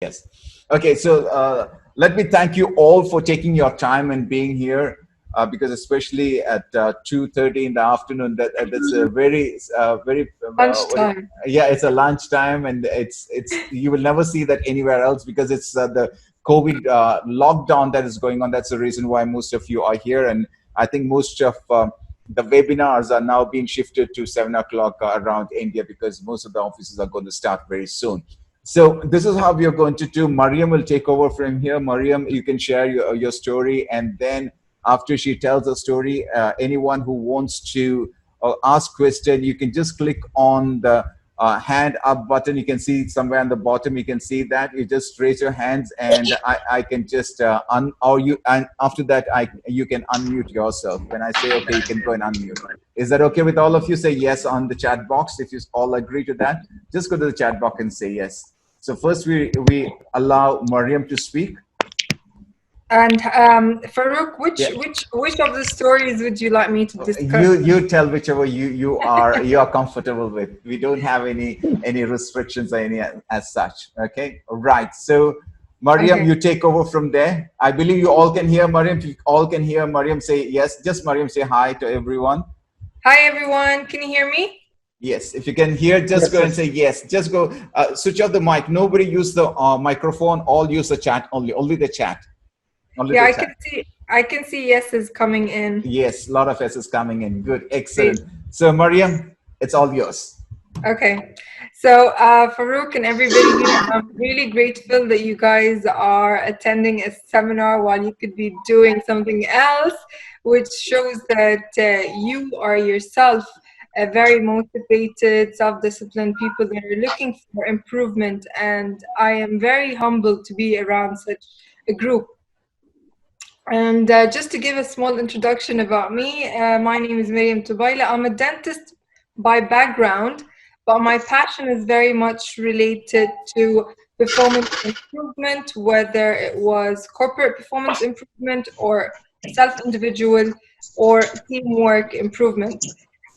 Yes. Okay, so let me thank you all for taking your time and being here, because especially at 2:30 in the afternoon, that's a very Lunchtime. yeah, it's a lunchtime, and it's you will never see that anywhere else because it's the COVID lockdown that is going on. That's the reason why most of you are here, and I think most of the webinars are now being shifted to 7 o'clock around India because most of the offices are going to start very soon. So this is how we are going to do. Mariam will take over from here. Mariam, you can share your story, and then after she tells the story, anyone who wants to ask question, you can just click on the hand up button. You can see it somewhere on the bottom. You can see that. You just raise your hands, and I can just and after that, you can unmute yourself. When I say okay, you can go and unmute. Is that okay with all of you? Say yes on the chat box if you all agree to that. Just go to the chat box and say yes. So first we allow Mariam to speak. And Faroukh, Yeah. which of the stories would you like me to discuss? You tell whichever you are comfortable with. We don't have any restrictions or any as such. Okay. Right. So Mariam, Okay. you take over from there. I believe you all can hear Mariam. If you all can hear Mariam, say yes. Just Mariam, say hi to everyone. Hi everyone, can you hear me? Yes, if you can hear, just go and say yes. Just go, switch off the mic. Nobody use the microphone. All use the chat only. Only the chat. Only Yeah, the I chat. can see. I can see yeses coming in. Yes, a lot of S's coming in. Good, Great. excellent. So, Mariam, it's all yours. Okay. So Faroukh and everybody here, I'm really grateful that you guys are attending a seminar while you could be doing something else, which shows that you are yourself a very motivated, self-disciplined people that are looking for improvement. And I am very humbled to be around such a group. And just to give a small introduction about me, my name is Maryam Tubeileh. I'm a dentist by background, but my passion is very much related to performance improvement, whether it was corporate performance improvement or self-individual or teamwork improvement.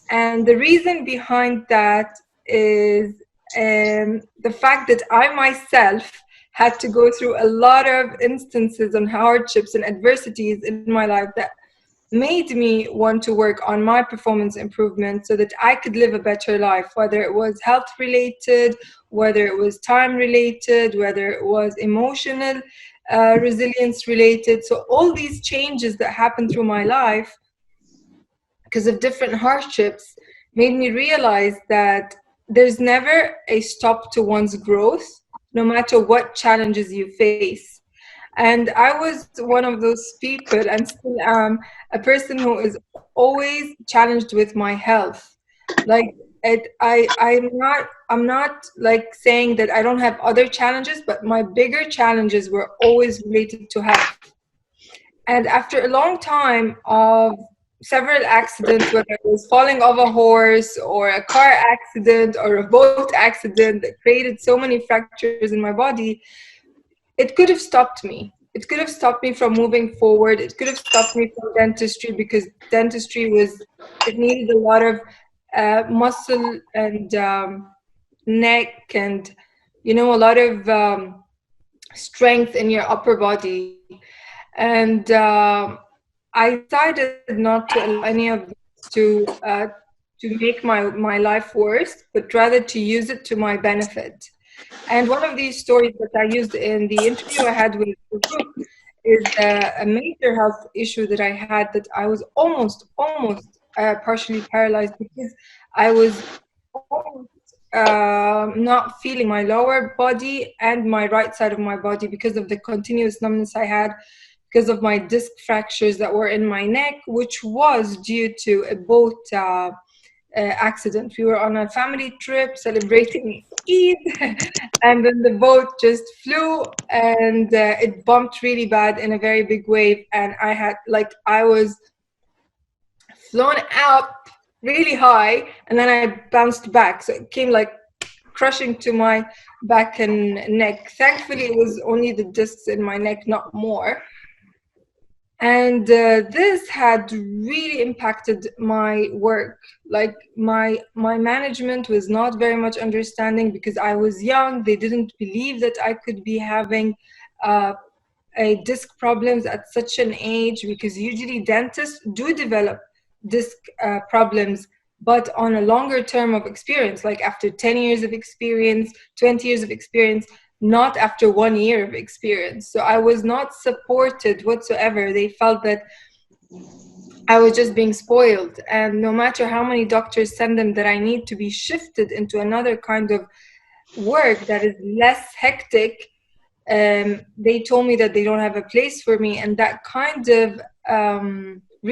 And the reason behind that is the fact that I myself had to go through a lot of instances and hardships and adversities in my life that made me want to work on my performance improvement so that I could live a better life, whether it was health related, whether it was time related, whether it was emotional resilience related. So all these changes that happened through my life because of different hardships made me realize that there's never a stop to one's growth, no matter what challenges you face. And I was one of those people, and still am, a person who is always challenged with my health. Like I'm not like saying that I don't have other challenges, but my bigger challenges were always related to health. And after a long time of several accidents, whether it was falling off a horse or a car accident or a boat accident that created so many fractures in my body, it could have stopped me. It could have stopped me from moving forward. It could have stopped me from dentistry because dentistry it needed a lot of muscle and neck and, a lot of strength in your upper body. And I decided not to allow any of this to make my life worse, but rather to use it to my benefit. And one of these stories that I used in the interview I had with Faroukh is a major health issue that I had, that I was almost partially paralyzed because I was almost not feeling my lower body and my right side of my body because of the continuous numbness I had, because of my disc fractures that were in my neck, which was due to a boat accident. We were on a family trip celebrating Eid, and then the boat just flew and it bumped really bad in a very big wave. And I was flown up really high, and then I bounced back. So it came like crushing to my back and neck. Thankfully, it was only the discs in my neck, not more. And this had really impacted my work. Like my management was not very much understanding because I was young. They didn't believe that I could be having a disc problems at such an age, because usually dentists do develop disc problems, but on a longer term of experience, like after 10 years of experience, 20 years of experience, not after 1 year of experience. So I was not supported whatsoever. They felt that I was just being spoiled. And no matter how many doctors send them that I need to be shifted into another kind of work that is less hectic, they told me that they don't have a place for me. And that kind of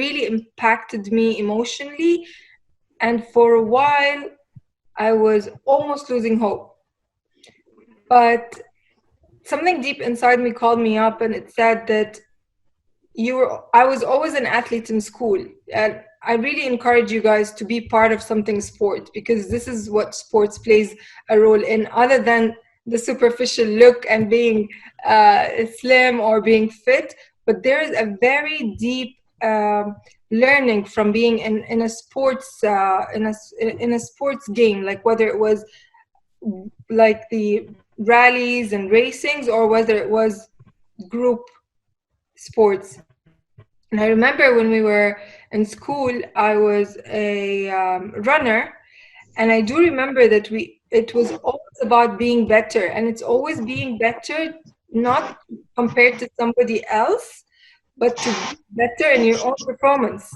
really impacted me emotionally. And for a while, I was almost losing hope. But something deep inside me called me up, and it said that I was always an athlete in school. And I really encourage you guys to be part of something sport, because this is what sports plays a role in, other than the superficial look and being slim or being fit. But there is a very deep learning from being in a sports in a sports game, like whether it was like the rallies and racings, or whether it was group sports. And I remember when we were in school, I was a runner, and I do remember that it was always about being better, and it's always being better, not compared to somebody else, but to be better in your own performance.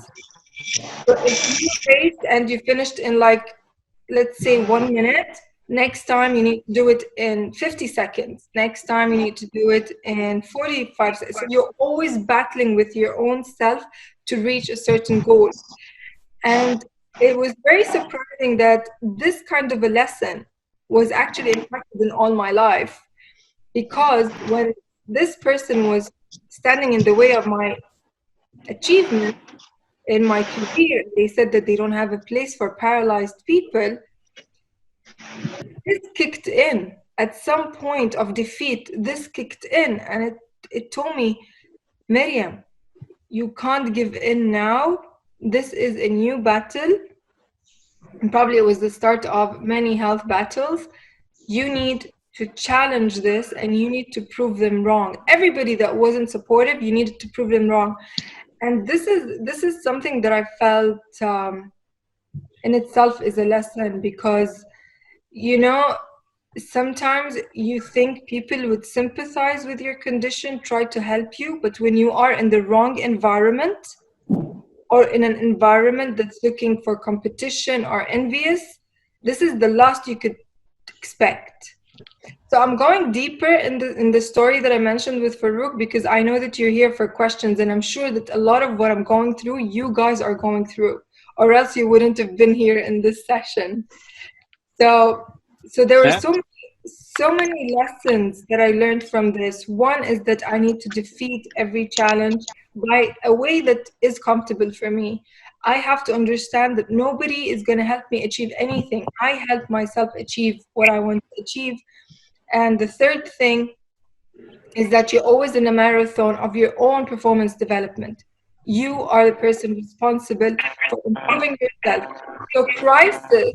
So if you raced and you finished in, like, let's say 1 minute, next time you need to do it in 50 seconds. Next time you need to do it in 45 seconds. So you're always battling with your own self to reach a certain goal. And it was very surprising that this kind of a lesson was actually impacted in all my life. Because when this person was standing in the way of my achievement in my career, they said that they don't have a place for paralyzed people. This kicked in at some point of defeat. This kicked in, and it told me, Maryam, you can't give in now. This is a new battle, and probably it was the start of many health battles. You need to challenge this, and you need to prove them wrong. Everybody that wasn't supportive, you needed to prove them wrong. And this is something that I felt in itself is a lesson, because sometimes you think people would sympathize with your condition, try to help you, but when you are in the wrong environment, or in an environment that's looking for competition or envious, this is the last you could expect. So I'm going deeper in the story that I mentioned with Farookh, because I know that you're here for questions, and I'm sure that a lot of what I'm going through, you guys are going through, or else you wouldn't have been here in this session. So there were so many lessons that I learned from this. One is that I need to defeat every challenge by a way that is comfortable for me. I have to understand that nobody is going to help me achieve anything. I help myself achieve what I want to achieve. And the third thing is that you're always in a marathon of your own performance development. You are the person responsible for improving yourself. So crisis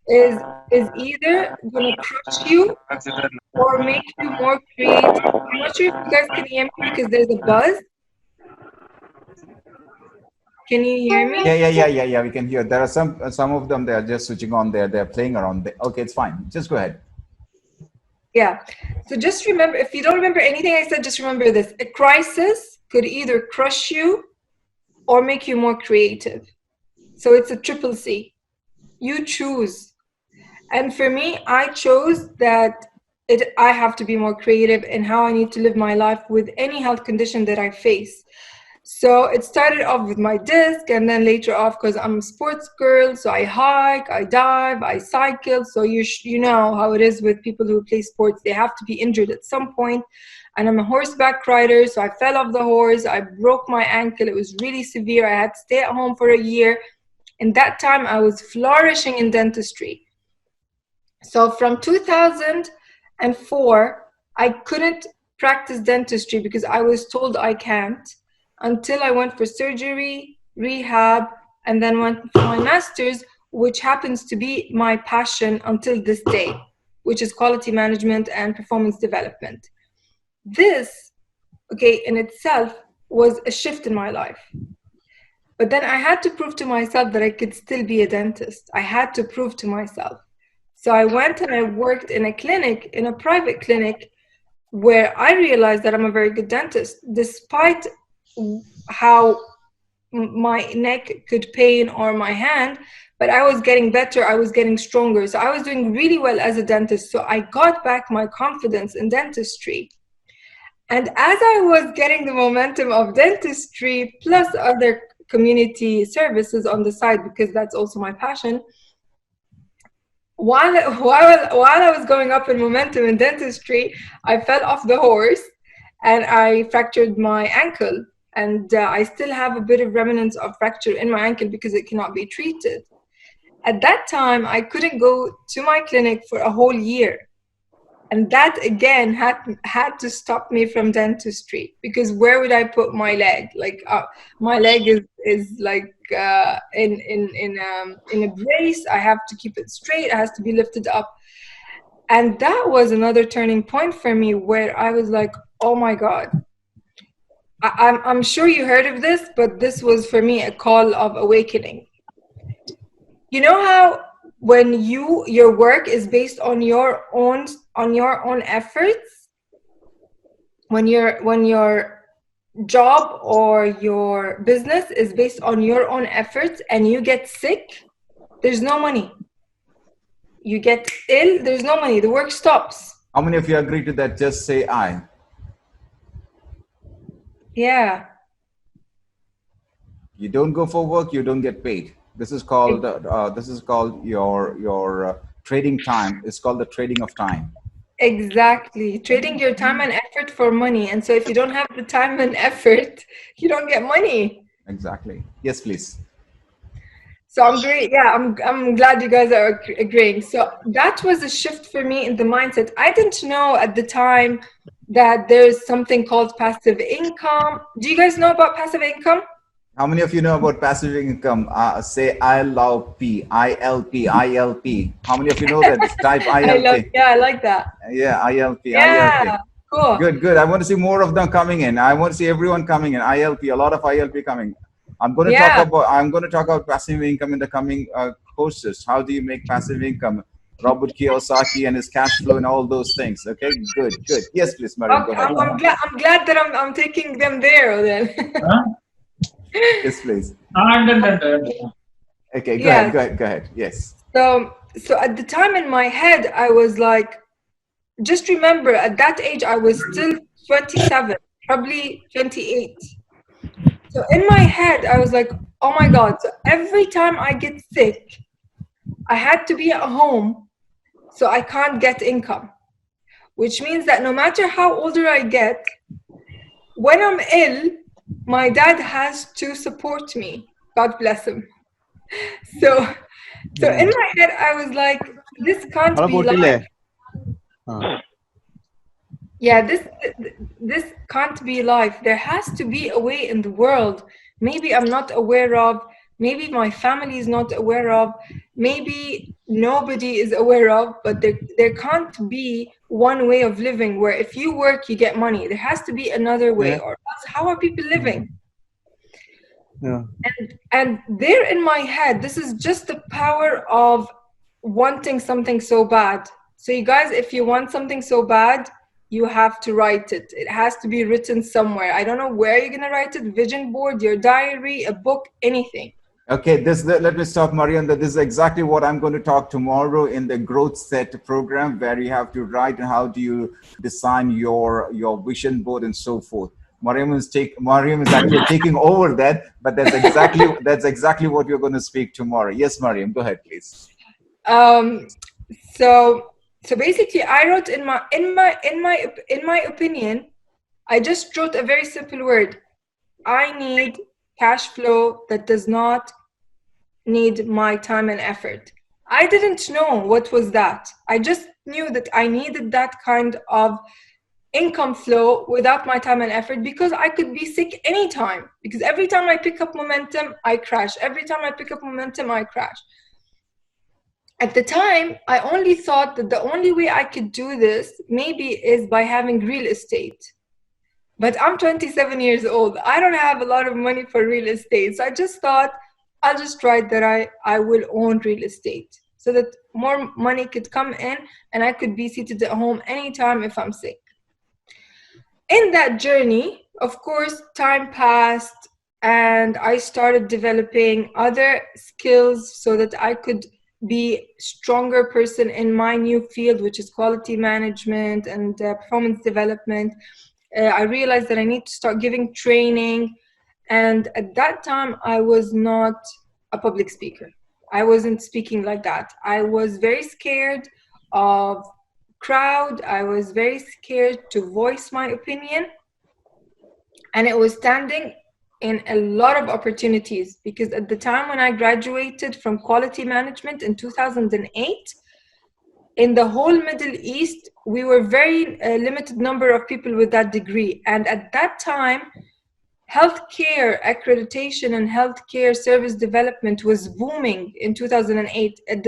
is either going to crush you or make you more creative. I'm not sure if you guys can hear me because there's a buzz. Can you hear me? Yeah. We can hear. There are some of them. They are just switching on there. They're playing around. Okay, it's fine. Just go ahead. Yeah. So just remember, if you don't remember anything I said, just remember this. A crisis could either crush you or make you more creative. So it's a triple C. You choose. And for me, I chose that I have to be more creative in how I need to live my life with any health condition that I face. So it started off with my disc, and then later off, because I'm a sports girl, so I hike, I dive, I cycle. So you know how it is with people who play sports. They have to be injured at some point. And I'm a horseback rider, so I fell off the horse. I broke my ankle. It was really severe. I had to stay at home for a year. In that time, I was flourishing in dentistry. So from 2004, I couldn't practice dentistry because I was told I can't. until I went for surgery, rehab, and then went for my master's, which happens to be my passion until this day, which is quality management and performance development. This, okay, in itself was a shift in my life. But then I had to prove to myself that I could still be a dentist. I had to prove to myself. So I went and I worked in a clinic, in a private clinic, where I realized that I'm a very good dentist, despite how my neck could pain or my hand, but I was getting better, I was getting stronger. So I was doing really well as a dentist. So I got back my confidence in dentistry. And as I was getting the momentum of dentistry plus other community services on the side, because that's also my passion, while I was going up in momentum in dentistry, I fell off the horse and I fractured my ankle. And I still have a bit of remnants of fracture in my ankle because it cannot be treated. At that time, I couldn't go to my clinic for a whole year. And that again had to stop me from dentistry, because where would I put my leg? Like my leg is like in a brace. I have to keep it straight. It has to be lifted up. And that was another turning point for me, where I was like, oh my God. I'm sure you heard of this, but this was for me a call of awakening. You know how when your work is based on your own efforts, when your job or your business is based on your own efforts and you get sick, there's no money. You get ill, there's no money. The work stops. How many of you agree to that? Just say I. Yeah. You don't go for work, you don't get paid. This is called your trading time. It's called the trading of time. Exactly. Trading your time and effort for money. And so if you don't have the time and effort, you don't get money. Exactly. Yes, please. So I'm great. Yeah, I'm glad you guys are agreeing. So that was a shift for me in the mindset. I didn't know at the time that there's something called passive income. Do you guys know about passive income? How many of you know about passive income? Say ILP, ILP, ILP. How many of you know that? Type ILP. I like that. Yeah, ILP, Yeah, ILP. cool. Good. I want to see more of them coming in. I want to see everyone coming in. ILP, a lot of ILP coming. I'm going to talk about passive income in the coming courses. How do you make passive income? Robert Kiyosaki and his cash flow and all those things. Okay, good. Yes, please, Maryam, go ahead. I'm glad that I'm taking them there then. Yes, please. Done. Okay, go ahead. Yes. So at the time in my head, I was like, just remember at that age, I was still 27, probably 28. So in my head, I was like, oh my God. So every time I get sick, I had to be at home, so I can't get income, which means that no matter how older I get, when I'm ill, my dad has to support me. God bless him. So in my head, I was like, this can't be life. Yeah, this can't be life. There has to be a way in the world. Maybe I'm not aware of. Maybe my family is not aware of. Maybe nobody is aware of. But there can't be one way of living where if you work, you get money. There has to be another way. Or else, how are people living? Yeah. And there in my head, this is just the power of wanting something so bad. So you guys, if you want something so bad, you have to write it. It has to be written somewhere. I don't know where you're going to write it. Vision board, your diary, a book, anything. Okay, let me stop, Mariam. That this is exactly what I'm going to talk tomorrow in the growth set program, where you have to write and how do you design your vision board and so forth. Mariam is actually taking over that, but that's exactly what you're going to speak tomorrow. Yes, Mariam, go ahead, please. So basically, I wrote in my opinion, I just wrote a very simple word. I need cash flow that does not need my time and effort. I didn't know what was that. I just knew that I needed that kind of income flow without my time and effort, because I could be sick anytime. Because every time I pick up momentum, I crash. Every time I pick up momentum, I crash. At the time, I only thought that the only way I could do this maybe is by having real estate. But I'm 27 years old. I don't have a lot of money for real estate. So I just thought, I'll just write that I will own real estate so that more money could come in and I could be seated at home anytime if I'm sick. In that journey, of course, time passed and I started developing other skills so that I could be a stronger person in my new field, which is quality management and performance development. I realized that I need to start giving training. And at that time, I was not a public speaker. I wasn't speaking like that. I was very scared of crowd. I was very scared to voice my opinion. And it was standing in a lot of opportunities, because at the time when I graduated from quality management in 2008, in the whole Middle East, we were very limited number of people with that degree. And at that time, healthcare accreditation and healthcare service development was booming in 2008 at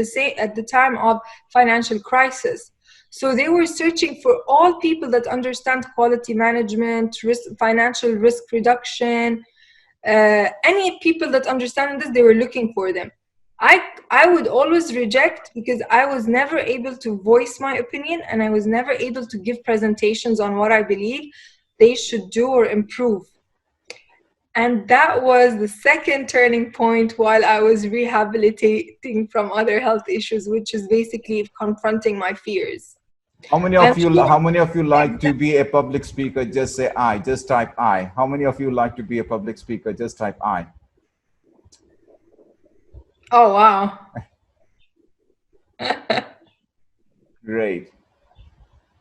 the time of financial crisis. So they were searching for all people that understand quality management, financial risk reduction, any people that understand this, they were looking for them. I would always reject because I was never able to voice my opinion and I was never able to give presentations on what I believe they should do or improve. And that was the second turning point while I was rehabilitating from other health issues, which is basically confronting my fears. How many of you like to be a public speaker? Just say I. Just type I. How many of you like to be a public speaker? Just type I. Oh, wow. Great.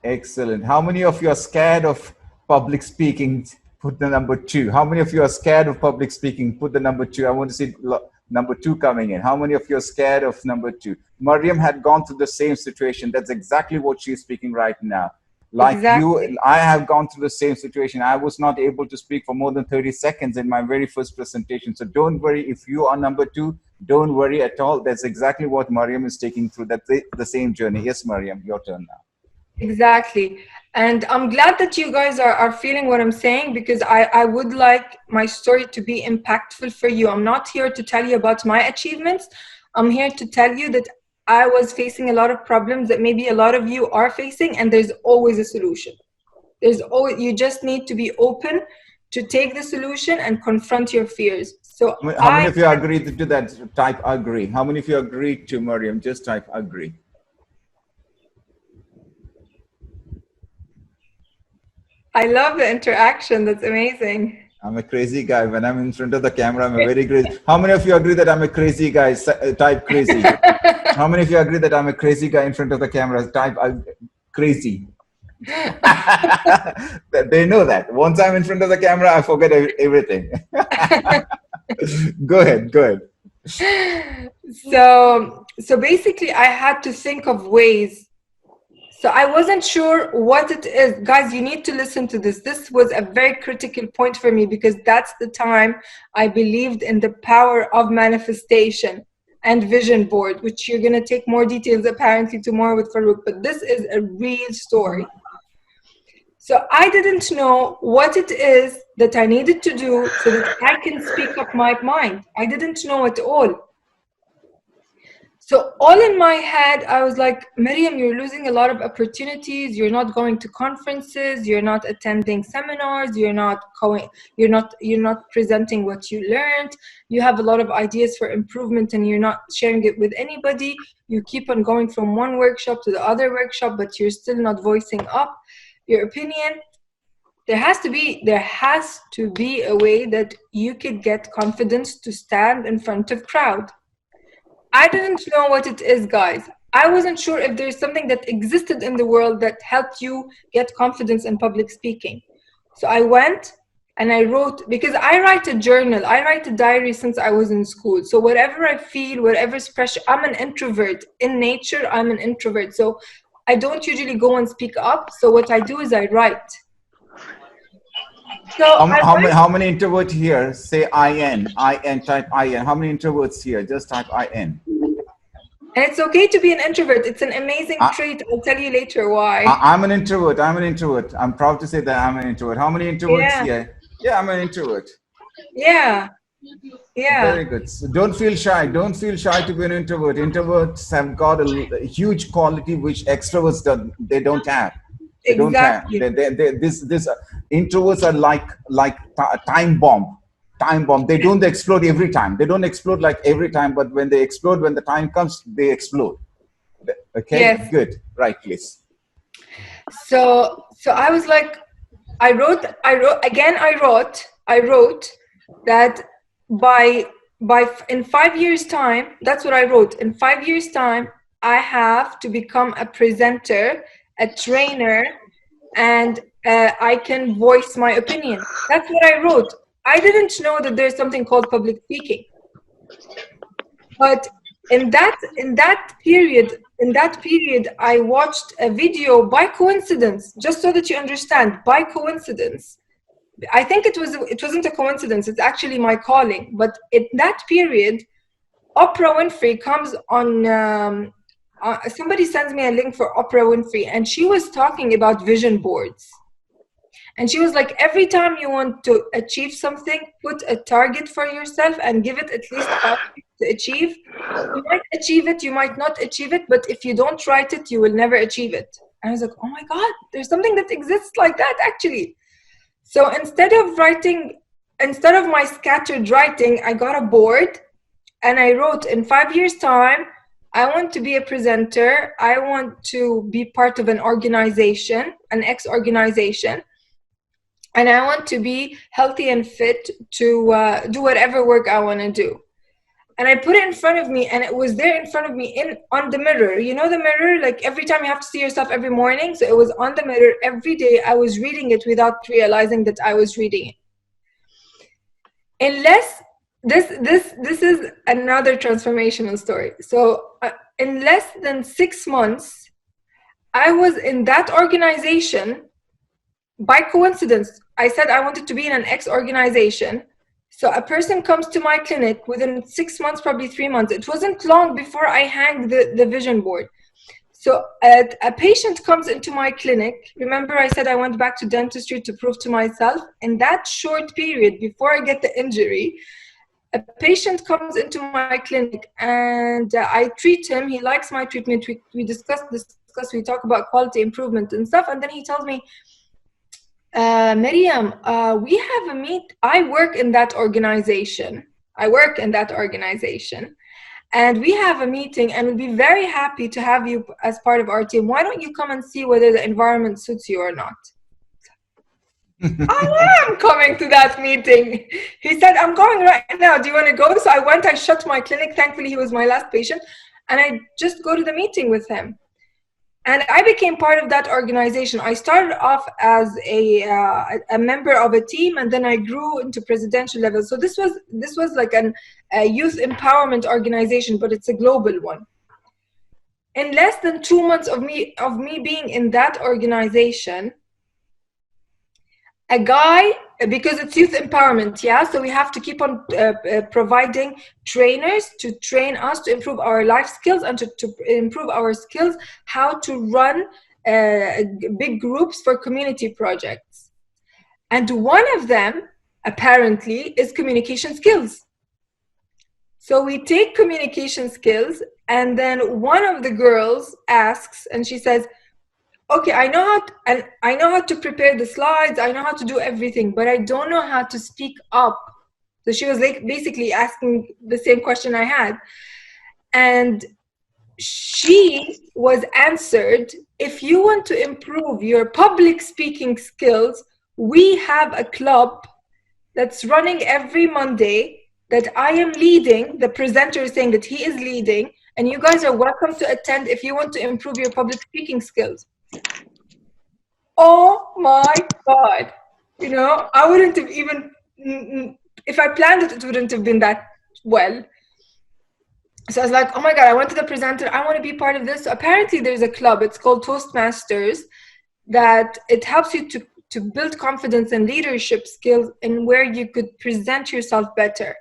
Excellent. How many of you are scared of public speaking? Put the number 2. How many of you are scared of public speaking? Put the number 2. I want to see number 2 coming in. How many of you are scared of number 2? Maryam had gone through the same situation. That's exactly what she's speaking right now. Like exactly. You, I have gone through the same situation. I was not able to speak for more than 30 seconds in my very first presentation. So don't worry if you are number 2. Don't worry at all. That's exactly what Maryam is taking through. That's the same journey. Yes, Maryam, your turn now. Exactly. And I'm glad that you guys are feeling what I'm saying, because I would like my story to be impactful for you. I'm not here to tell you about my achievements. I'm here to tell you that I was facing a lot of problems that maybe a lot of you are facing, and there's always a solution. You just need to be open to take the solution and confront your fears. So how many of you agree to that? Type agree. How many of you agree to Maryam? Just type agree. I love the interaction. That's amazing. I'm a crazy guy. When I'm in front of the camera, I'm a very crazy. How many of you agree that I'm a crazy guy? Type crazy. How many of you agree that I'm a crazy guy in front of the camera? Type crazy. They know that. Once I'm in front of the camera, I forget everything. Go ahead. So basically, I had to think of ways. So I wasn't sure what it is. Guys, you need to listen to this. This was a very critical point for me, because that's the time I believed in the power of manifestation and vision board, which you're going to take more details apparently tomorrow with Farookh. But this is a real story. So I didn't know what it is that I needed to do so that I can speak up my mind. I didn't know at all. So all in my head, I was like, Maryam, you're losing a lot of opportunities. You're not going to conferences. You're not attending seminars. You're not presenting what you learned. You have a lot of ideas for improvement and you're not sharing it with anybody. You keep on going from one workshop to the other workshop, but you're still not voicing up your opinion. There has to be a way that you could get confidence to stand in front of crowd. I didn't know what it is, guys. I wasn't sure if there's something that existed in the world that helped you get confidence in public speaking. So I went and I wrote, because I write a journal, I write a diary since I was in school. So whatever I feel, whatever's pressure, I'm an introvert. In nature, I'm an introvert. So I don't usually go and speak up. So what I do is I write. So How many introverts here say IN, type IN? How many introverts here? Just type IN. And it's okay to be an introvert. It's an amazing trait. I'll tell you later why. I'm an introvert. I'm proud to say that I'm an introvert. How many introverts here? Yeah, I'm an introvert. Yeah. Very good. So don't feel shy. Don't feel shy to be an introvert. Introverts have got a huge quality which extroverts they don't have. They don't have. This introverts are like a time bomb. Time bomb. They don't explode every time. They don't explode like every time, but when they explode, when the time comes, they explode. Okay. Yes. Good. Right, please. So I was like, I wrote that in 5 years time, that's what I wrote. In 5 years time, I have to become a presenter, a trainer, and I can voice my opinion. That's what I wrote. I didn't know that there's something called public speaking. But in that period, I watched a video by coincidence, just so that you understand, by coincidence. I think it wasn't a coincidence, it's actually my calling. But in that period, Oprah Winfrey comes on, somebody sends me a link for Oprah Winfrey, and she was talking about vision boards. And she was like, every time you want to achieve something, put a target for yourself and give it at least 5 weeks to achieve. You might achieve it, you might not achieve it, but if you don't write it, you will never achieve it. And I was like, oh my God, there's something that exists like that actually. So instead of my scattered writing, I got a board and I wrote, in 5 years' time, I want to be a presenter. I want to be part of an organization, an ex-organization. And I want to be healthy and fit to do whatever work I want to do. And I put it in front of me, and it was there in front of me on the mirror. You know the mirror? Like every time you have to see yourself every morning. So it was on the mirror every day. I was reading it without realizing that I was reading it. This is another transformational story. So in less than 6 months, I was in that organization. By coincidence, I said I wanted to be in an ex-organization. So a person comes to my clinic within 6 months, probably 3 months. It wasn't long before I hanged the vision board. So a patient comes into my clinic. Remember I said I went back to dentistry to prove to myself? In that short period, before I get the injury, a patient comes into my clinic and I treat him. He likes my treatment. We discuss, we talk about quality improvement and stuff. And then he tells me, Maryam, we have a meet. I work in that organization. And we have a meeting, and we'll be very happy to have you as part of our team. Why don't you come and see whether the environment suits you or not? I am coming to that meeting. He said, I'm going right now. Do you want to go? So I went, I shut my clinic. Thankfully, he was my last patient. And I just go to the meeting with him. And I became part of that organization. I started off as a member of a team, and then I grew into presidential level. So this was like a youth empowerment organization, but it's a global one. In less than 2 months of me being in that organization, a guy, because it's youth empowerment, yeah, so we have to keep on providing trainers to train us to improve our life skills and to improve our skills how to run big groups for community projects. And one of them, apparently, is communication skills. So we take communication skills, and then one of the girls asks, and she says, okay, I know how to prepare the slides, I know how to do everything, but I don't know how to speak up. So she was like basically asking the same question I had. And she was answered, if you want to improve your public speaking skills, we have a club that's running every Monday that I am leading. The presenter is saying that he is leading, and you guys are welcome to attend if you want to improve your public speaking skills. Oh my God. You know, I wouldn't have even, if I planned it, it wouldn't have been that well. So I was like, oh my God, I went to the presenter. I want to be part of this. So apparently there's a club. It's called Toastmasters, that it helps you to build confidence and leadership skills in where you could present yourself better.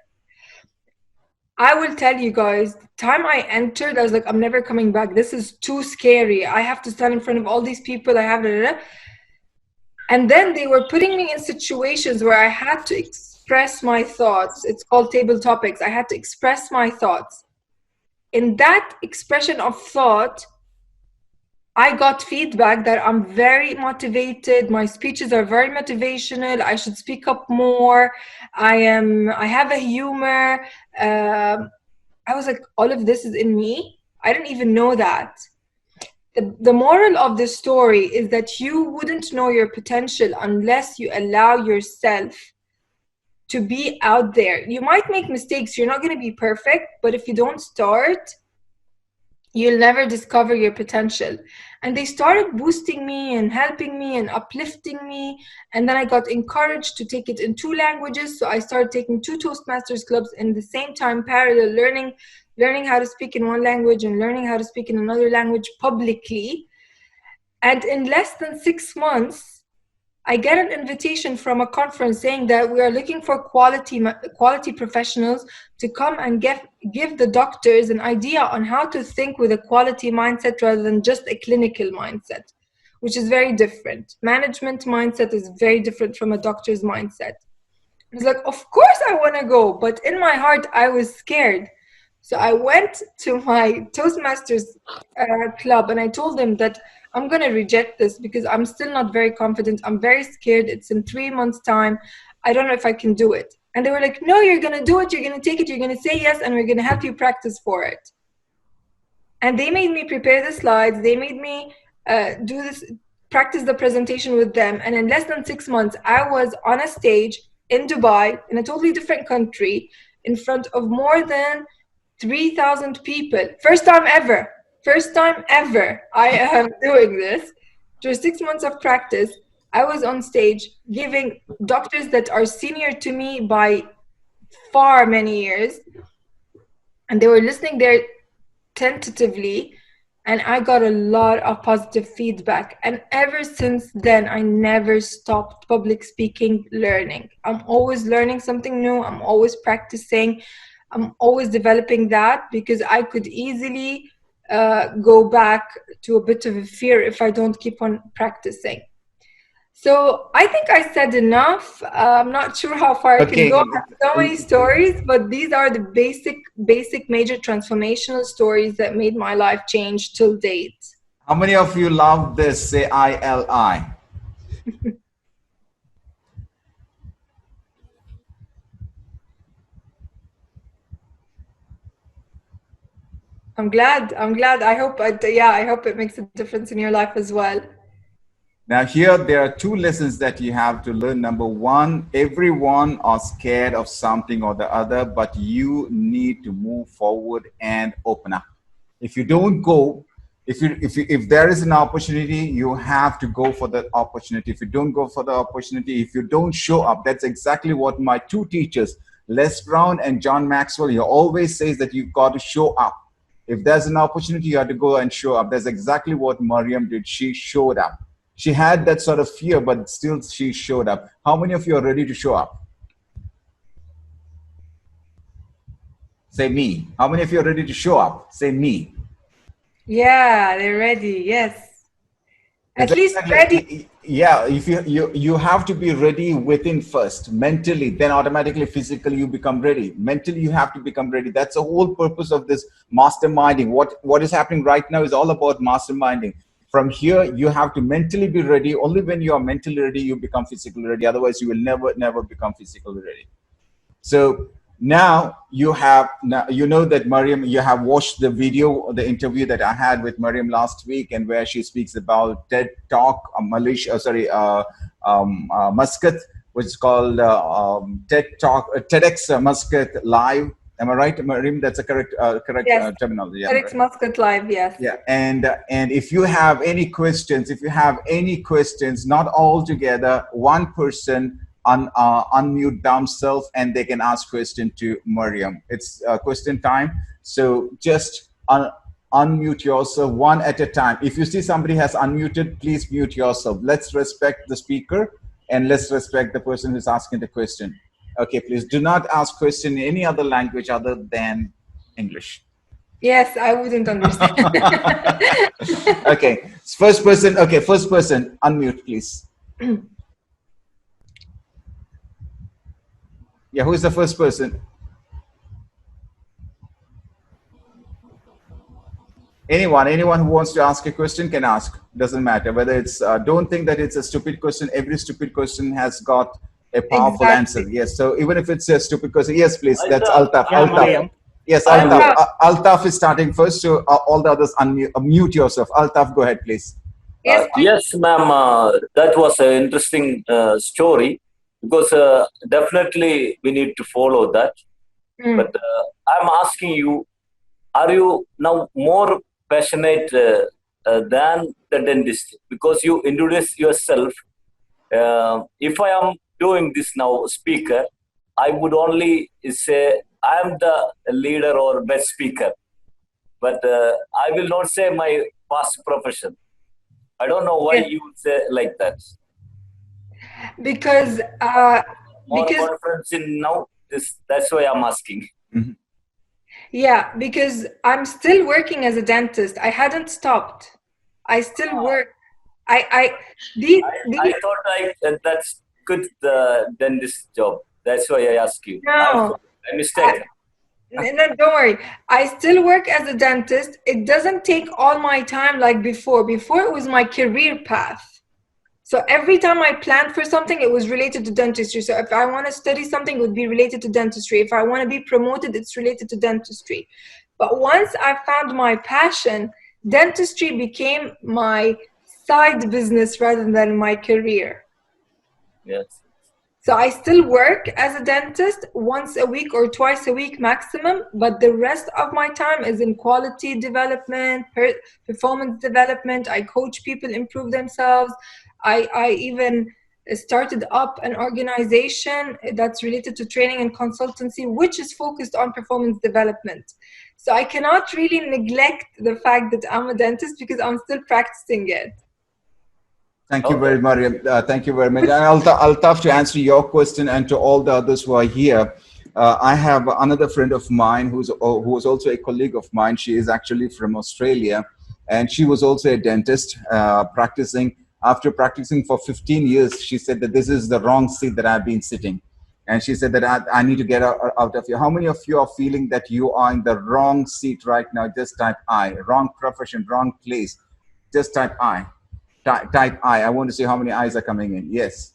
I will tell you guys, the time I entered, I was like, I'm never coming back. This is too scary. I have to stand in front of all these people. I have to... And then they were putting me in situations where I had to express my thoughts. It's called table topics. I had to express my thoughts. In that expression of thought, I got feedback that I'm very motivated. My speeches are very motivational. I should speak up more. I have a humor. I was like, all of this is in me. I didn't even know that. The moral of the story is that you wouldn't know your potential unless you allow yourself to be out there. You might make mistakes. You're not going to be perfect, but if you don't start, you'll never discover your potential. And they started boosting me and helping me and uplifting me. And then I got encouraged to take it in 2 languages. So I started taking 2 Toastmasters clubs in the same time, parallel, learning how to speak in one language and learning how to speak in another language publicly. And in less than 6 months, I get an invitation from a conference saying that we are looking for quality professionals to come and give the doctors an idea on how to think with a quality mindset rather than just a clinical mindset, which is very different. Management mindset is very different from a doctor's mindset. I was like, of course I want to go, but in my heart, I was scared. So I went to my Toastmasters club and I told them that I'm going to reject this because I'm still not very confident. I'm very scared. It's in 3 months' time. I don't know if I can do it. And they were like, no, you're going to do it. You're going to take it. You're going to say yes. And we're going to help you practice for it. And they made me prepare the slides. They made me practice the presentation with them. And in less than 6 months, I was on a stage in Dubai, in a totally different country, in front of more than 3,000 people. First time ever I am doing this. After 6 months of practice, I was on stage giving doctors that are senior to me by far many years, and they were listening there tentatively, and I got a lot of positive feedback. And ever since then, I never stopped public speaking learning. I'm always learning something new. I'm always practicing. I'm always developing that, because I could easily go back to a bit of a fear if I don't keep on practicing. So I think I said enough. I'm not sure how far I can go. I have so many stories, but these are the basic major transformational stories that made my life change till date. How many of you love this? Say ILI. I'm glad. I hope it makes a difference in your life as well. Now here, there are 2 lessons that you have to learn. Number 1, everyone are scared of something or the other, but you need to move forward and open up. If you don't go, if there is an opportunity, you have to go for that opportunity. If you don't go for the opportunity, if you don't show up, that's exactly what my 2 teachers, Les Brown and John Maxwell, he always says that you've got to show up. If there's an opportunity, you have to go and show up. That's exactly what Maryam did. She showed up. She had that sort of fear, but still she showed up. How many of you are ready to show up? Say me. How many of you are ready to show up? Say me. Yeah, they're ready. Yes. At least ready. Yeah, if you have to be ready within first, mentally, then automatically physically you become ready. Mentally you have to become ready. That's the whole purpose of this masterminding. What is happening right now is all about masterminding. From here, you have to mentally be ready. Only when you are mentally ready, you become physically ready. Otherwise, you will never become physically ready. So now you know that Maryam, you have watched the video, the interview that I had with Maryam last week, and where she speaks about TED Talk, Muscat, which is called TED Talk, TEDx Muscat Live. Am I right, Maryam? That's a correct Yes. terminology. TEDx right? Muscat Live, yes. Yeah, and if you have any questions, not all together, one person unmute themselves and they can ask question to Maryam. It's question time. So just unmute yourself one at a time. If you see somebody has unmuted, please mute yourself. Let's respect the speaker and let's respect the person who's asking the question. Okay, please do not ask question in any other language other than English. Yes, I wouldn't understand. Okay, first person, unmute, please. Yeah, who is the first person? Anyone who wants to ask a question can ask. Doesn't matter whether it's. Don't think that it's a stupid question. Every stupid question has got a powerful answer. Exactly. Yes. So even if it's a stupid question, yes, please. That's Altaf. Yeah, Altaf. Mariam. Yes, Altaf. Altaf. Altaf is starting first. So all the others mute yourself. Altaf, go ahead, please. Yes, yes, ma'am. That was an interesting story because definitely we need to follow that. But I'm asking you, are you now more passionate than the dentist? Because you introduce yourself. If I am doing this now, speaker, I would only say I am the leader or best speaker. But I will not say my past profession. I don't know why you say like that. Because More confidence in now. That's why I'm asking. Mm-hmm. Yeah, because I'm still working as a dentist. I hadn't stopped. I still work. I thought that's good, the dentist job. That's why I ask you. No. I'm mistaken. No, don't worry. I still work as a dentist. It doesn't take all my time like before. Before it was my career path. So every time I planned for something, it was related to dentistry. So if I want to study something, it would be related to dentistry. If I want to be promoted, it's related to dentistry. But once I found my passion, dentistry became my side business rather than my career. Yes. So I still work as a dentist once a week or twice a week maximum, but the rest of my time is in quality development, performance development. I coach people improve themselves. I even started up an organization that's related to training and consultancy, which is focused on performance development. So I cannot really neglect the fact that I'm a dentist because I'm still practicing it. Thank you very much. Thank you very much. And Altaf, to answer your question and to all the others who are here, I have another friend of mine who was also a colleague of mine. She is actually from Australia, and she was also a dentist practicing. After practicing for 15 years, she said that this is the wrong seat that I've been sitting. And she said that I need to get out of here. How many of you are feeling that you are in the wrong seat right now? Just type I. Wrong profession, wrong place. Just type I. Type I. I want to see how many eyes are coming in. Yes.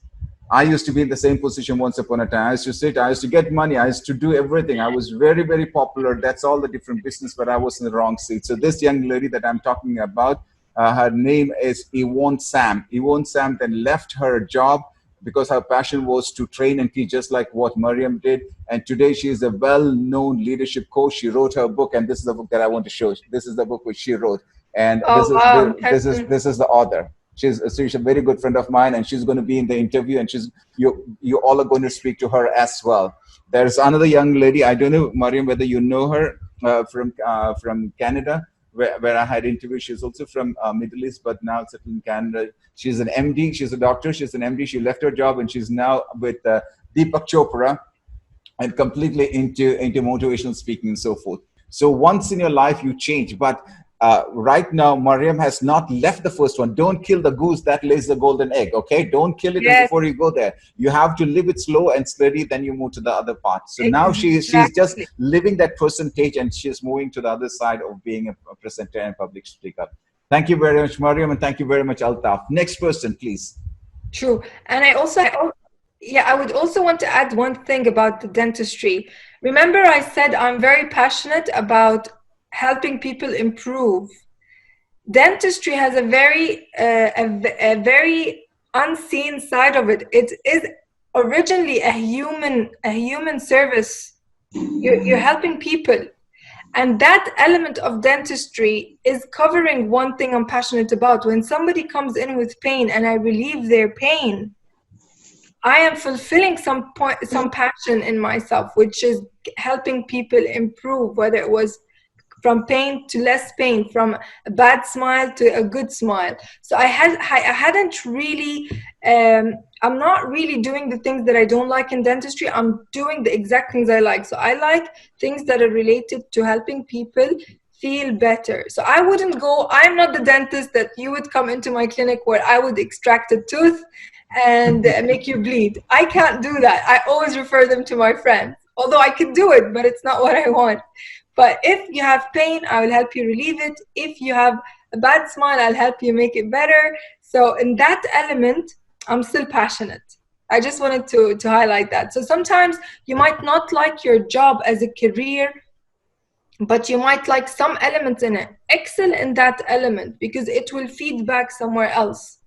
I used to be in the same position once upon a time. I used to sit, I used to get money, I used to do everything. I was very, very popular. That's all the different business, but I was in the wrong seat. So this young lady that I'm talking about, her name is Yvonne Sam. Yvonne Sam then left her job because her passion was to train and teach, just like what Maryam did. And today she is a well-known leadership coach. She wrote her book, and this is the book that I want to show. This is the book which she wrote. And this is the author. She's a very good friend of mine, and she's going to be in the interview, and you all are going to speak to her as well. There's another young lady. I don't know, Maryam, whether you know her from Canada, where I had interviewed. She's also from Middle East, but now settled in Canada. She's an MD. She's a doctor. She's an MD. She left her job, and she's now with Deepak Chopra, and completely into motivational speaking and so forth. So once in your life you change, but right now, Maryam has not left the first one. Don't kill the goose that lays the golden egg, okay? Don't kill it before you go there. You have to live it slow and steady, then you move to the other part. So now she's just living that percentage, and she's moving to the other side of being a presenter and public speaker. Thank you very much, Maryam, and thank you very much, Altaf. Next person, please. True. And I would also want to add one thing about the dentistry. Remember I said I'm very passionate about helping people improve. Dentistry has a very unseen side of it. It is originally a human service. You're helping people, and that element of dentistry is covering one thing I'm passionate about. When somebody comes in with pain and I relieve their pain, I am fulfilling some passion in myself, which is helping people improve, whether it was from pain to less pain, from a bad smile to a good smile. So I hadn't really, I'm not really doing the things that I don't like in dentistry. I'm doing the exact things I like. So I like things that are related to helping people feel better. So I wouldn't go, I'm not the dentist that you would come into my clinic where I would extract a tooth and make you bleed. I can't do that. I always refer them to my friends, although I can do it, but it's not what I want. But if you have pain, I will help you relieve it. If you have a bad smile, I'll help you make it better. So in that element, I'm still passionate. I just wanted to highlight that. So sometimes you might not like your job as a career, but you might like some elements in it. Excel in that element because it will feed back somewhere else.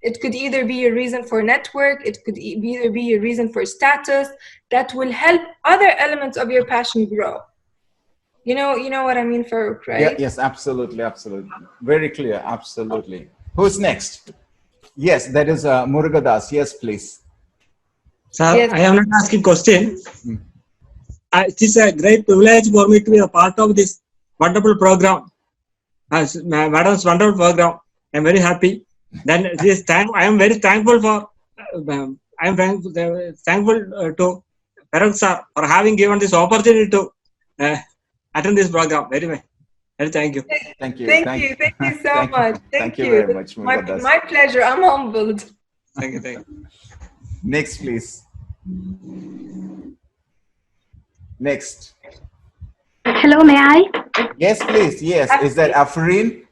It could either be a reason for network, it could either be a reason for status that will help other elements of your passion grow. You know what I mean, Farookh, right? Yeah, yes, absolutely, absolutely. Very clear, absolutely. Who's next? Yes, that is Murugadas. Yes, please. Sir, Yes. I am not asking question. It is a great privilege for me to be a part of this wonderful program. Madam's wonderful program. I am very happy. Then this time I am very thankful for. I am thankful to Farookh sir for having given this opportunity to attend this program. Very thank you. Thank you. Thank you so much. Thank you very much, Murugadas. My pleasure. I'm humbled. Thank you. Next, please. Next. Hello, may I? Yes, please. Yes. Is that Afreen?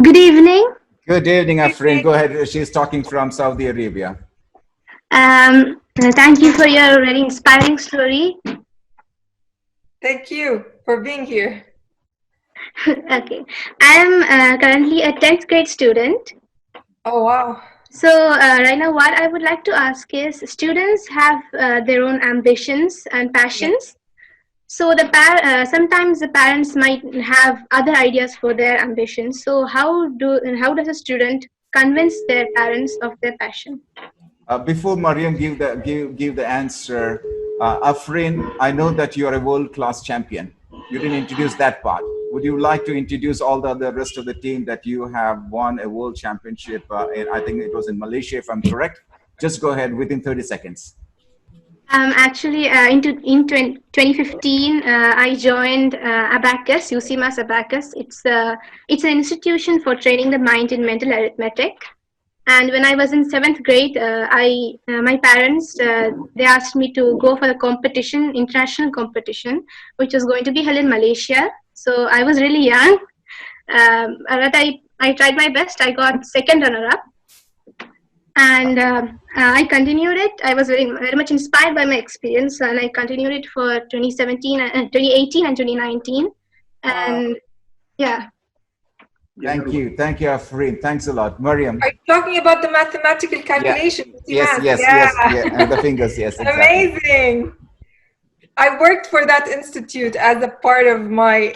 Good evening. Good evening, Afreen. Go ahead. She's talking from Saudi Arabia. Thank you for your very inspiring story. Thank you for being here. Okay. I am currently a 10th grade student. Oh, wow. So right now what I would like to ask is, students have their own ambitions and passions. So sometimes the parents might have other ideas for their ambitions. So how does a student convince their parents of their passion? Before Mariam give the answer, Afreen, I know that you are a world-class champion. You didn't introduce that part. Would you like to introduce all the rest of the team that you have won a world championship? I think it was in Malaysia, if I'm correct. Just go ahead within 30 seconds. Actually, in 2015, I joined Abacus, UCMAS Abacus. It's an institution for training the mind in mental arithmetic. And when I was in 7th grade, my parents, they asked me to go for the competition, international competition, which was going to be held in Malaysia. So I was really young, but I tried my best. I got second runner-up. And I continued it. I was very much inspired by my experience, and I continued it for 2018 and 2019. And yeah. Thank you, Afreen. Thanks a lot, Mariam. Are you talking about the mathematical calculation? Yes, and the fingers. Yes, exactly. Amazing. I worked for that institute as a part of my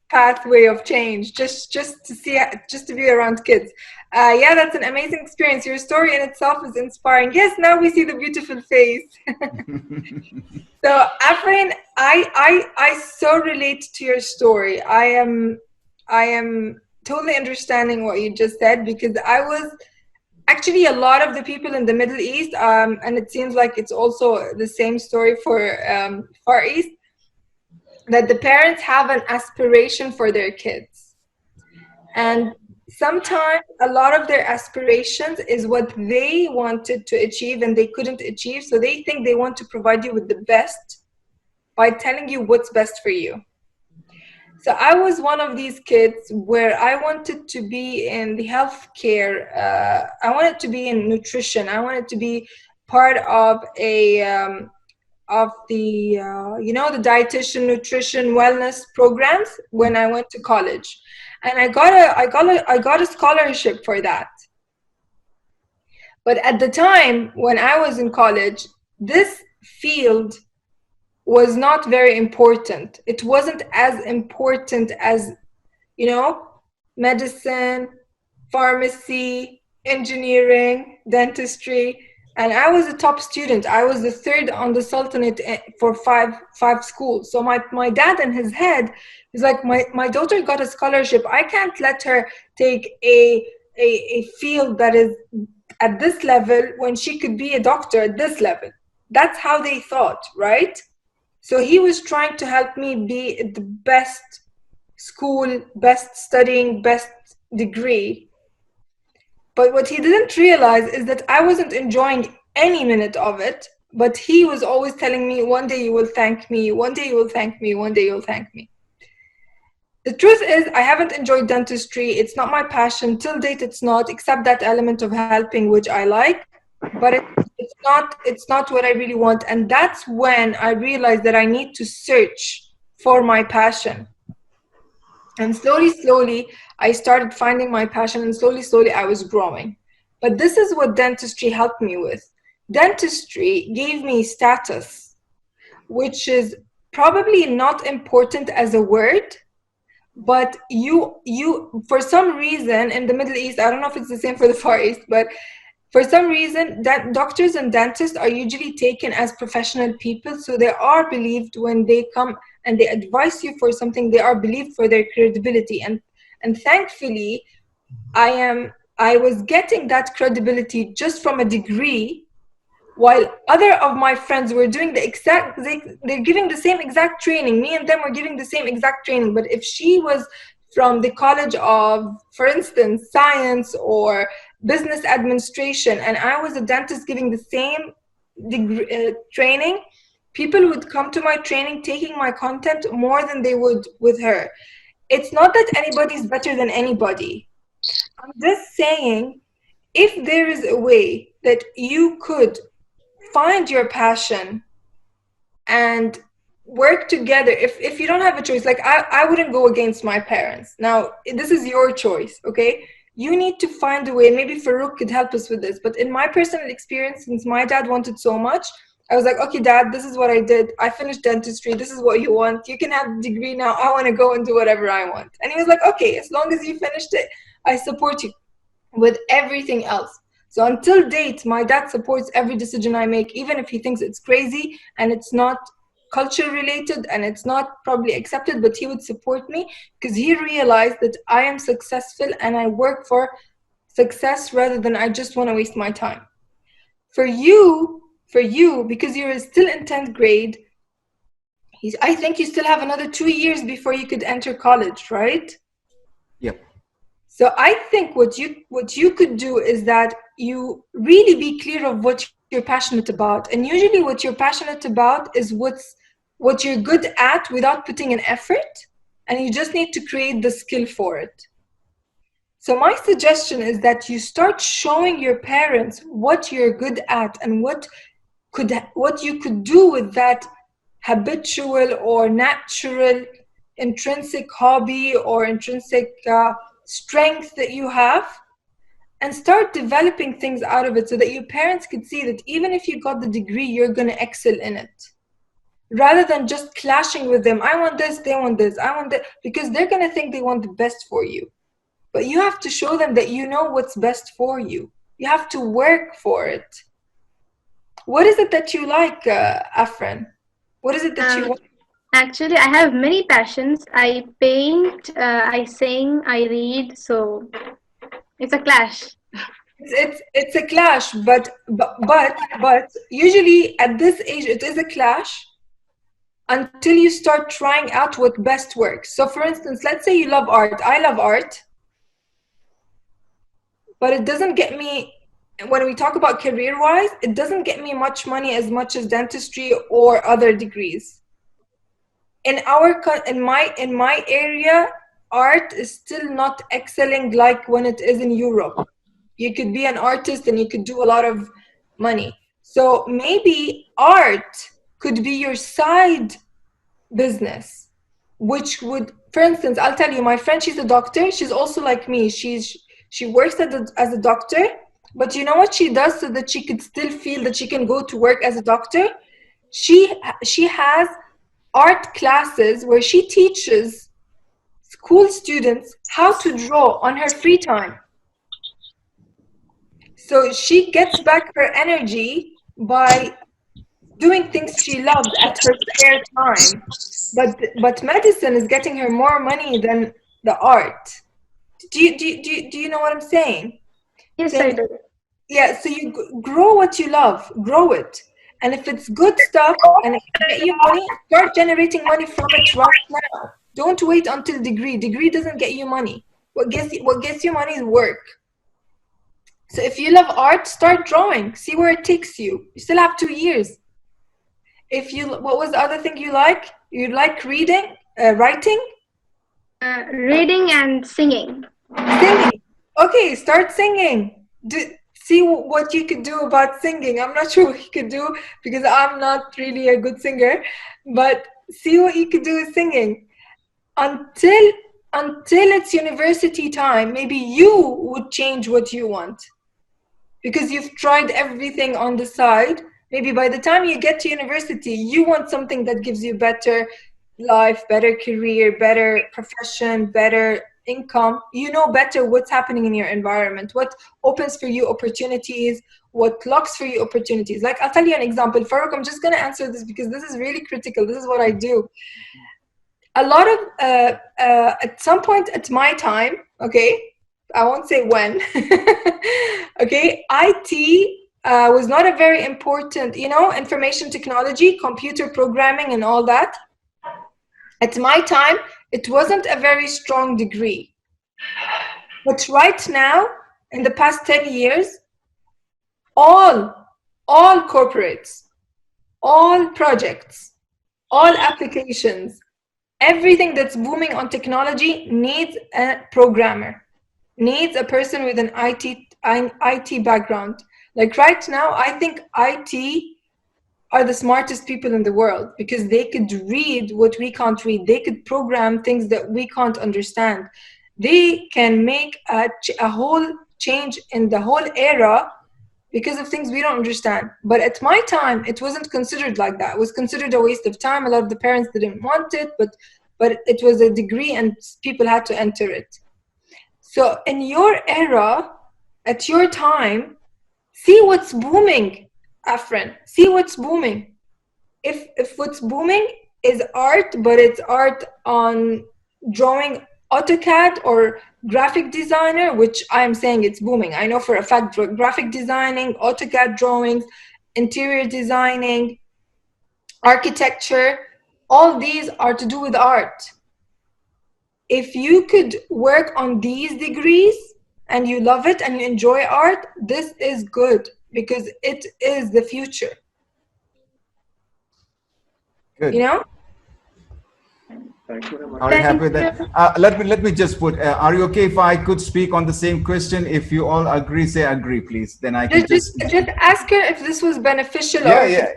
pathway of change, just to be around kids. Yeah, that's an amazing experience. Your story in itself is inspiring. Yes, now we see the beautiful face. So, Afreen, I so relate to your story. I am totally understanding what you just said, because I was actually, a lot of the people in the Middle East, and it seems like it's also the same story for Far East, that the parents have an aspiration for their kids. And sometimes a lot of their aspirations is what they wanted to achieve and they couldn't achieve. So they think they want to provide you with the best by telling you what's best for you. So I was one of these kids where I wanted to be in the healthcare. I wanted to be in nutrition. I wanted to be part of the the dietitian, nutrition, wellness programs when I went to college, and I got a scholarship for that. But at the time when I was in college, this field was not very important. It wasn't as important as, medicine, pharmacy, engineering, dentistry. And I was a top student. I was the third on the Sultanate for five schools. So my dad in his head is like, my daughter got a scholarship. I can't let her take a field that is at this level when she could be a doctor at this level. That's how they thought, right? So he was trying to help me be at the best school, best studying, best degree. But what he didn't realize is that I wasn't enjoying any minute of it, but he was always telling me, one day you will thank me, one day you will thank me, one day you'll thank me. The truth is, I haven't enjoyed dentistry. It's not my passion. Till date, it's not, except that element of helping, which I like, but it's not what I really want. And that's when I realized that I need to search for my passion. And slowly, I started finding my passion, and slowly, I was growing. But this is what dentistry helped me with. Dentistry gave me status, which is probably not important as a word, but you for some reason in the Middle East, I don't know if it's the same for the Far East, but for some reason, that doctors and dentists are usually taken as professional people. So they are believed when they come and they advise you for something, they are believed for their credibility. And thankfully, I was getting that credibility just from a degree, while other of my friends were doing they're giving the same exact training. Me and them were giving the same exact training. But if she was from the College of, for instance, Science or Business Administration, and I was a dentist giving the same degree, training, people would come to my training taking my content more than they would with her. It's not that anybody's better than anybody. I'm just saying, if there is a way that you could find your passion and work together, if you don't have a choice, like I wouldn't go against my parents. Now, this is your choice, okay? You need to find a way. Maybe Farookh could help us with this. But in my personal experience, since my dad wanted so much, I was like, okay, Dad, this is what I did. I finished dentistry. This is what you want. You can have a degree now. I want to go and do whatever I want. And he was like, okay, as long as you finished it, I support you with everything else. So until date, my dad supports every decision I make, even if he thinks it's crazy and it's not culture related and it's not probably accepted, but he would support me because he realized that I am successful and I work for success rather than I just want to waste my time. For you, because you're still in 10th grade, I think you still have another 2 years before you could enter college, right? Yep. So I think what you could do is that you really be clear of what you're passionate about. And usually what you're passionate about is what you're good at without putting an effort. And you just need to create the skill for it. So my suggestion is that you start showing your parents what you're good at and what you could do with that habitual or natural intrinsic hobby or intrinsic strength that you have, and start developing things out of it so that your parents could see that even if you got the degree, you're going to excel in it, rather than just clashing with them. I want this, they want this, I want that, because they're going to think they want the best for you. But you have to show them that you know what's best for you. You have to work for it. What is it that you like, Afran? What is it that you want? Actually, I have many passions. I paint, I sing, I read. So it's a clash. It's a clash, but usually at this age it is a clash until you start trying out what best works. So for instance, let's say you love art. I love art, but it doesn't get me, when we talk about career-wise, it doesn't get me much money as much as dentistry or other degrees. In my area, art is still not excelling like when it is in Europe. You could be an artist and you could do a lot of money. So maybe art could be your side business, which would, for instance, I'll tell you, my friend, she's a doctor. She's also like me. She works as a doctor, but you know what she does so that she could still feel that she can go to work as a doctor? She has art classes where she teaches school students how to draw on her free time. So she gets back her energy by doing things she loves at her spare time. But medicine is getting her more money than the art. Do you know what I'm saying? Yes, I Saying, do. yeah, so you grow what you love, grow it. And if it's good stuff and it can get you money, start generating money from it right now. Don't wait until degree. Degree doesn't get you money. What gets you money is work. So if you love art, start drawing. See where it takes you. You still have 2 years. What was the other thing you like? You like reading, writing? Reading and singing. Singing. Okay, start singing. See what you could do about singing. I'm not sure what you could do because I'm not really a good singer, but see what you could do with singing. Until it's university time, maybe you would change what you want because you've tried everything on the side. Maybe by the time you get to university, you want something that gives you better life, better career, better profession, better income. You know better what's happening in your environment, what opens for you opportunities, what locks for you opportunities. Like, I'll tell you an example. Farookh, I'm just going to answer this because this is really critical. This is what I do. A lot of, at some point at my time, okay, I won't say when, okay, IT was not a very important, information technology, computer programming and all that. At my time, it wasn't a very strong degree. But right now, in the past 10 years, all corporates, all projects, all applications, everything that's booming on technology needs a programmer, needs a person with an IT background. Like right now, I think IT are the smartest people in the world because they could read what we can't read. They could program things that we can't understand. They can make a whole change in the whole era because of things we don't understand. But at my time, it wasn't considered like that. It was considered a waste of time. A lot of the parents didn't want it, but it was a degree and people had to enter it. So in your era, at your time, see what's booming, Afrin. See what's booming. If what's booming is art, but it's art on drawing AutoCAD or graphic designer, which I'm saying it's booming. I know for a fact graphic designing, AutoCAD drawings, interior designing, architecture, all these are to do with art. If you could work on these degrees and you love it and you enjoy art, this is good because it is the future. Good. You know? Are you happy with that? Let me just put. Are you okay if I could speak on the same question? If you all agree, say agree, please. Then I can just ask her if this was beneficial. Yeah.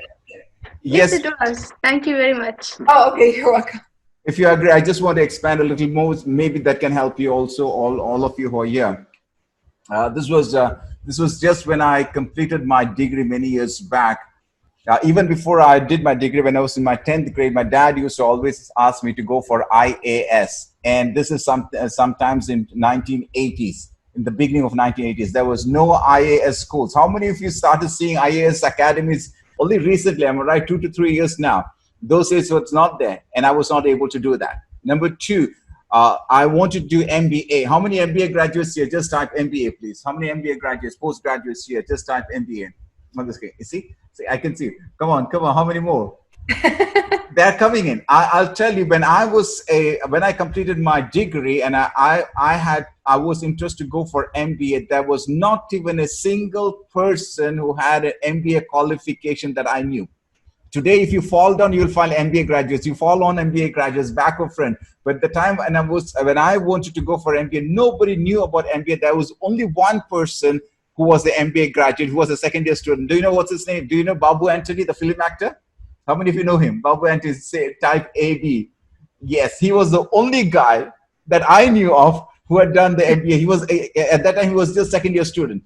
Yes, it was. Thank you very much. Oh, okay. You're welcome. If you agree, I just want to expand a little more. Maybe that can help you also, all of you who are here. This was just when I completed my degree many years back. Even before I did my degree, when I was in my 10th grade, my dad used to always ask me to go for IAS. And this is sometimes in 1980s, in the beginning of 1980s. There was no IAS schools. How many of you started seeing IAS academies only recently? I'm right, 2 to 3 years now. Those days it was not there, and I was not able to do that. Number two, I wanted to do MBA. How many MBA graduates here? Just type MBA, please. How many MBA graduates, postgraduates here? Just type MBA. On the screen. You see, I can see. Come on. How many more? They're coming in. I'll tell you. When I completed my degree and I was interested to go for MBA, there was not even a single person who had an MBA qualification that I knew. Today, if you fall down, you'll find MBA graduates. You fall on MBA graduates, back of friend. But the time when I wanted to go for MBA, nobody knew about MBA. There was only one person who was the MBA graduate, who was a second year student. Do you know what's his name? Do you know Babu Antony, the film actor? How many of you know him? Babu Antony, say type AB. Yes, he was the only guy that I knew of who had done the MBA. He was at that time he was just second year student.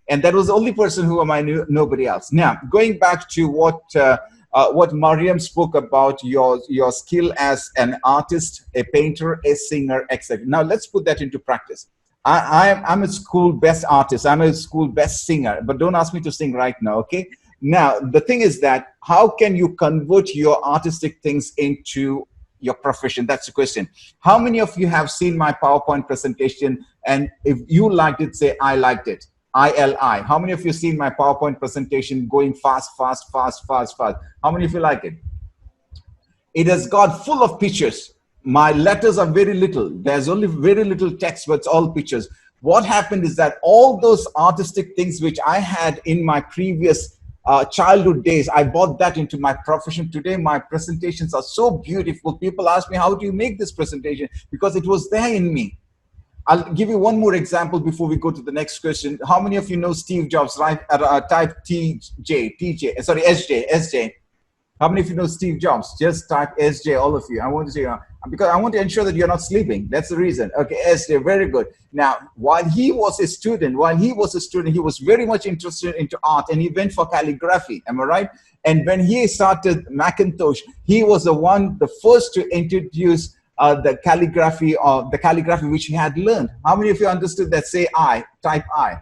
And that was the only person whom I knew, nobody else. Now, going back to what Maryam spoke about, your skill as an artist, a painter, a singer, etc. Now, let's put that into practice. I'm a school best artist. I'm a school best singer, but don't ask me to sing right now, okay? Now, the thing is that how can you convert your artistic things into your profession? That's the question. How many of you have seen my PowerPoint presentation? And if you liked it, say, I liked it. ILI. How many of you seen my PowerPoint presentation going fast, fast, fast, fast, fast? How many of you like it? It has got full of pictures. My letters are very little. There's only very little text, but it's all pictures. What happened is that all those artistic things which I had in my previous childhood days, I brought that into my profession. Today, my presentations are so beautiful. People ask me, how do you make this presentation? Because it was there in me. I'll give you one more example before we go to the next question. How many of you know Steve Jobs, right? Type SJ. How many of you know Steve Jobs? Just type SJ, all of you. I want to say, because I want to ensure that you're not sleeping. That's the reason. Okay, SJ, very good. Now, while he was a student, he was very much interested into art, and he went for calligraphy. Am I right? And when he started Macintosh, he was the first to introduce the calligraphy which he had learned. How many of you understood that? Say I. Type I.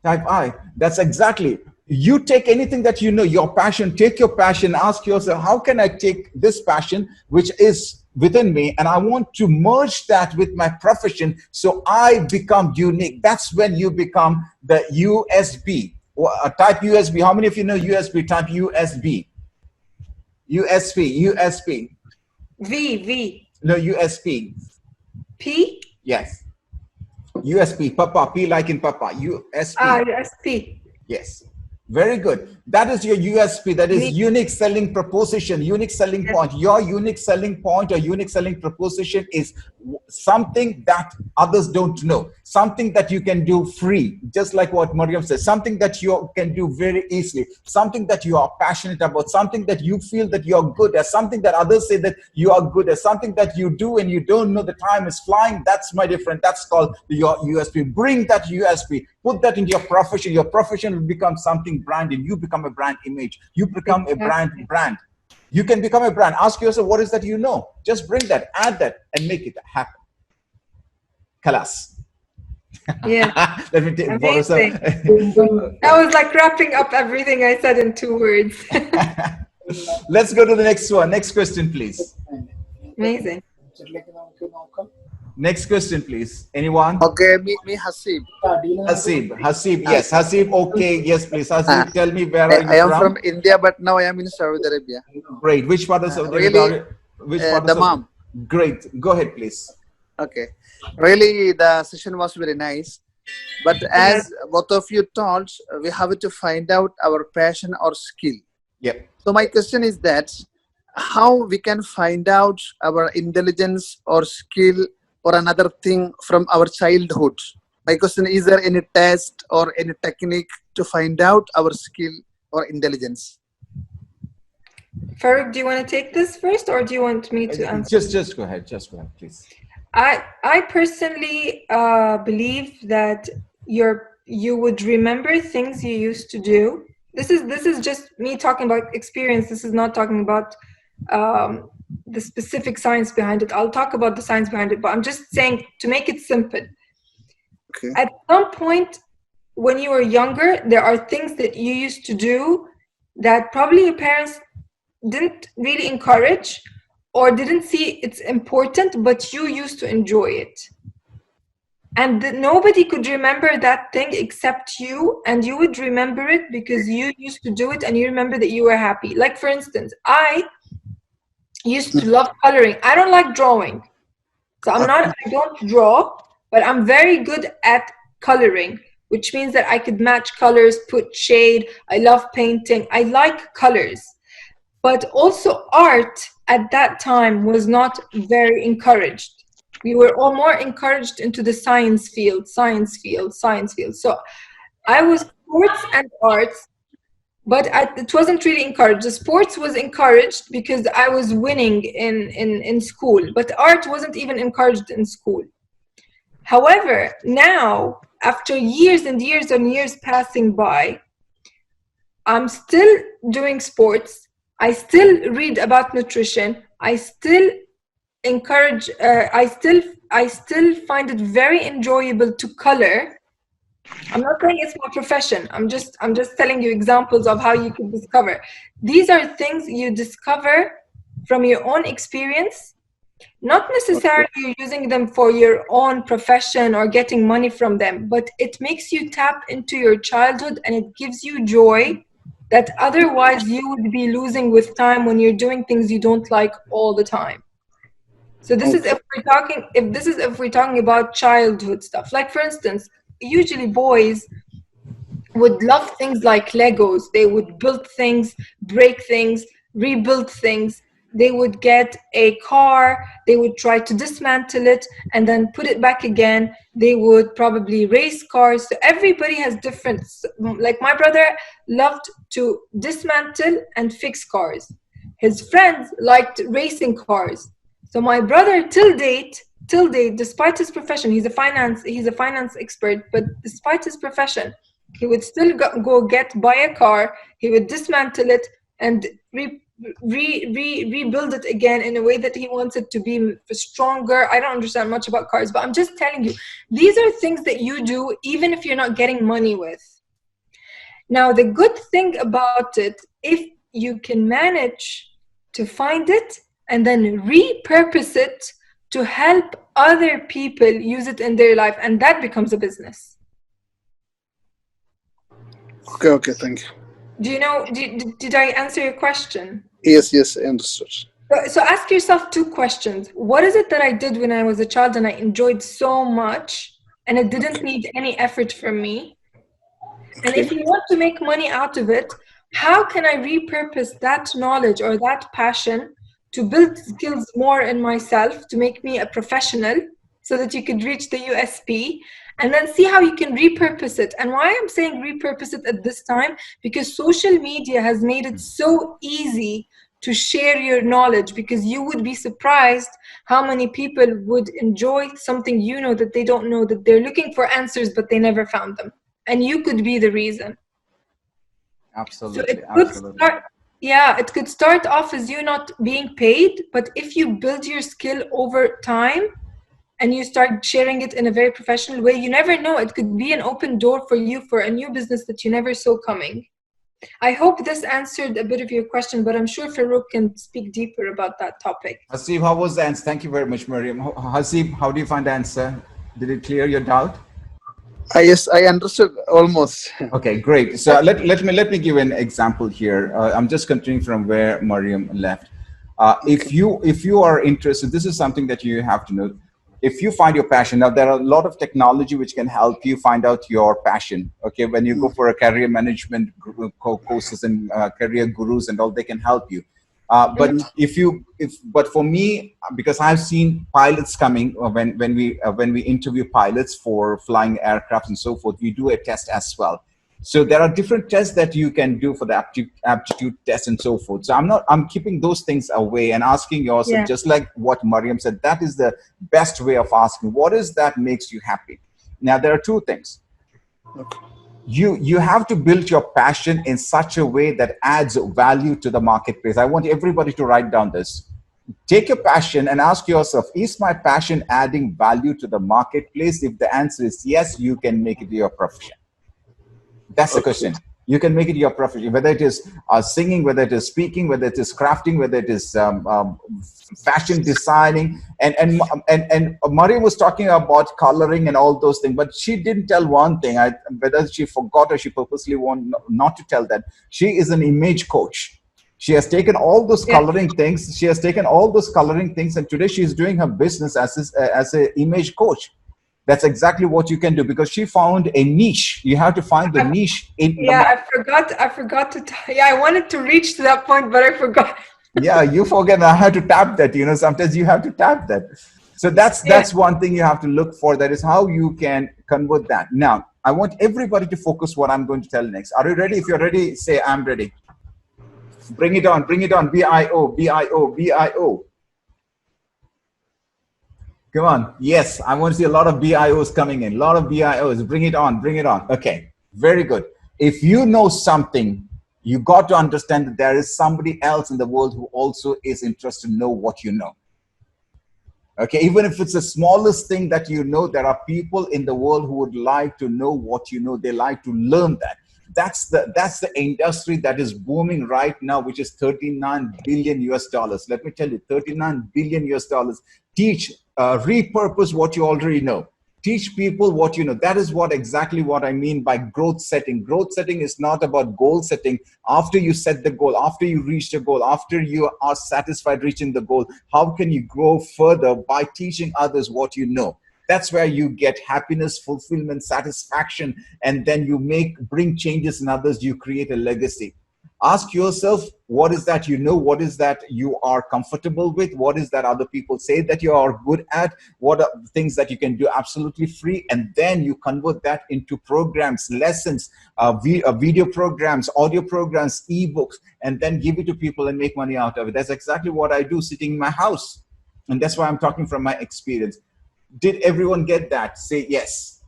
Type I. That's exactly. You take anything that you know, your passion, take your passion, ask yourself, how can I take this passion which is within me, and I want to merge that with my profession so I become unique. That's when you become the USB. Type USB. How many of you know USB? Type USB. USB. V. No, USB. P? Yes. USB. Papa. P like in Papa. USB. USP. Yes. Very good. That is your USP. That is unique selling proposition, unique selling point. Your unique selling point or unique selling proposition is something that others don't know, something that you can do free, just like what Maryam says, something that you can do very easily, something that you are passionate about, something that you feel that you're good at, something that others say that you are good at, something that you do and you don't know the time is flying. That's my difference. That's called your USP. Bring that USP. Put that into your profession. Your profession will become something branded. You become a brand image. You become a brand. You can become a brand. Ask yourself, what is that you know? Just bring that, add that, and make it happen. Kalas. Yeah. Let me take Amazing. That was like wrapping up everything I said in 2 words. Let's go to the next one. Next question, please. Amazing. Next question, please. Anyone? Okay, me Hasib. Hasib, yes. Hasib, okay. Yes, please. Hasib, tell me where are you I am from India, but now I am in Saudi Arabia. Great. Which part of Saudi Arabia? Which part of Dammam. Great. Go ahead, please. Okay. Really, the session was very nice. But as both of you told, we have to find out our passion or skill. Yep. So my question is that how we can find out our intelligence or skill or another thing from our childhood? My question is there any test or any technique to find out our skill or intelligence? Farookh, do you want to take this first, or do you want me to answer? Just go ahead. Just go ahead, please. I personally believe that you would remember things you used to do. This is just me talking about experience. This is not talking about the specific science behind it. I'll talk about the science behind it, but I'm just saying to make it simple. Okay. At some point when you were younger, there are things that you used to do that probably your parents didn't really encourage or didn't see it's important, but you used to enjoy it. And nobody could remember that thing except you, and you would remember it because you used to do it and you remember that you were happy. Like, for instance, I used to love coloring. I don't like drawing. So I don't draw, but I'm very good at coloring, which means that I could match colors, put shade. I love painting. I like colors. But also art at that time was not very encouraged. We were all more encouraged into the science field. So I was sports and arts, but it wasn't really encouraged. The sports was encouraged because I was winning in school, but art wasn't even encouraged in school. However, now, after years and years and years passing by, I'm still doing sports. I still read about nutrition. I still encourage, I still find it very enjoyable to color. I'm not saying it's my profession. I'm just telling you examples of how you can discover. These are things you discover from your own experience, not necessarily you're using them for your own profession or getting money from them, but it makes you tap into your childhood and it gives you joy that otherwise you would be losing with time when you're doing things you don't like all the time. So this is if we're talking about childhood stuff. Like for instance, usually boys would love things like Legos. They would build things, break things, rebuild things. They would get a car, they would try to dismantle it and then put it back again. They would probably race cars. So everybody has different, like my brother loved to dismantle and fix cars. His friends liked racing cars. So my brother till date, despite his profession, he's a finance expert, but despite his profession, he would still buy a car, he would dismantle it and rebuild it again in a way that he wants it to be stronger. I don't understand much about cars, but I'm just telling you, these are things that you do even if you're not getting money with. Now, the good thing about it, if you can manage to find it and then repurpose it to help other people use it in their life, and that becomes a business. Okay, thank you. Do you know, did I answer your question? Yes, I understood. So ask yourself two questions. What is it that I did when I was a child and I enjoyed so much and it didn't need any effort from me? And if you want to make money out of it, how can I repurpose that knowledge or that passion to build skills more in myself to make me a professional so that you could reach the USP, and then see how you can repurpose it. And why I'm saying repurpose it at this time, because social media has made it so easy to share your knowledge, because you would be surprised how many people would enjoy something you know that they don't know, that they're looking for answers but they never found them, and you could be the reason. Absolutely. So it could start off as you not being paid, but if you build your skill over time and you start sharing it in a very professional way, you never know, it could be an open door for you for a new business that you never saw coming. I hope this answered a bit of your question, but I'm sure Farookh can speak deeper about that topic. Hasib, how was the answer? Thank you very much, Maryam. Hasib, how do you find the answer? Did it clear your doubt? Yes, I understood almost. Okay, great. So let me give an example here. I'm just continuing from where Maryam left. If you are interested, this is something that you have to know. If you find your passion, now there are a lot of technology which can help you find out your passion. Okay, when you go for a career management courses and career gurus and all, they can help you. But but for me, because I've seen pilots coming when we interview pilots for flying aircraft and so forth, we do a test as well. So there are different tests that you can do for the aptitude test and so forth. So I'm keeping those things away and asking yourself, just like what Maryam said, that is the best way of asking, what is that makes you happy? Now, there are two things. You have to build your passion in such a way that adds value to the marketplace. I want everybody to write down this. Take your passion and ask yourself, is my passion adding value to the marketplace? If the answer is yes, you can make it your profession. That's the question. You can make it your profession, whether it is singing, whether it is speaking, whether it is crafting, whether it is fashion designing. And Maryam was talking about coloring and all those things, but she didn't tell one thing. Whether she forgot or she purposely wanted not to tell that. She is an image coach. She has taken all those coloring things. She has taken all those coloring things, and today she is doing her business as an image coach. That's exactly what you can do, because she found a niche. You have to find the niche in the market. I forgot to I wanted to reach to that point, but I forgot. Yeah, you forget. I have to tap that. Sometimes you have to tap that. So that's one thing you have to look for. That is how you can convert that. Now, I want everybody to focus what I'm going to tell next. Are you ready? If you're ready, say I'm ready. Bring it on. Bring it on. BIO, BIO, BIO. Come on. Yes, I want to see a lot of BIOs coming in. A lot of BIOs. Bring it on. Bring it on. Okay. Very good. If you know something, you got to understand that there is somebody else in the world who also is interested to know what you know. Okay, even if it's the smallest thing that you know, there are people in the world who would like to know what you know. They like to learn that. That's the industry that is booming right now, which is 39 billion US dollars. Let me tell you, 39 billion US dollars. Teach, repurpose what you already know. Teach people what you know. That is exactly what I mean by growth setting. Growth setting is not about goal setting. After you set the goal, after you reach the goal, after you are satisfied reaching the goal, how can you grow further? By teaching others what you know. That's where you get happiness, fulfillment, satisfaction, and then you bring changes in others. You create a legacy. Ask yourself, what is that you know? What is that you are comfortable with? What is that other people say that you are good at? What are things that you can do absolutely free? And then you convert that into programs, lessons, video programs, audio programs, ebooks, and then give it to people and make money out of it. That's exactly what I do sitting in my house. And that's why I'm talking from my experience. Did everyone get that? Say yes.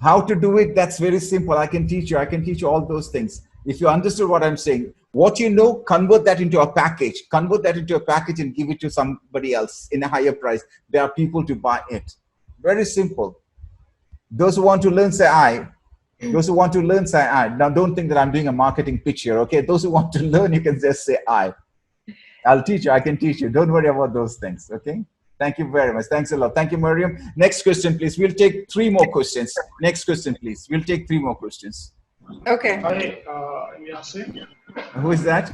How to do it? That's very simple. I can teach you. I can teach you all those things. If you understood what I'm saying, what you know, convert that into a package. Convert that into a package and give it to somebody else in a higher price. There are people to buy it. Very simple. Those who want to learn, say I. Those who want to learn, say I. Now, don't think that I'm doing a marketing pitch here, okay? Those who want to learn, you can just say I. I'll teach you. I can teach you. Don't worry about those things, okay? Thank you very much. Thanks a lot. Thank you, Maryam. Next question, please. We'll take 3 more questions. Next question, please. We'll take 3 more questions. Okay. Hi, I'm Yasin. Who is that?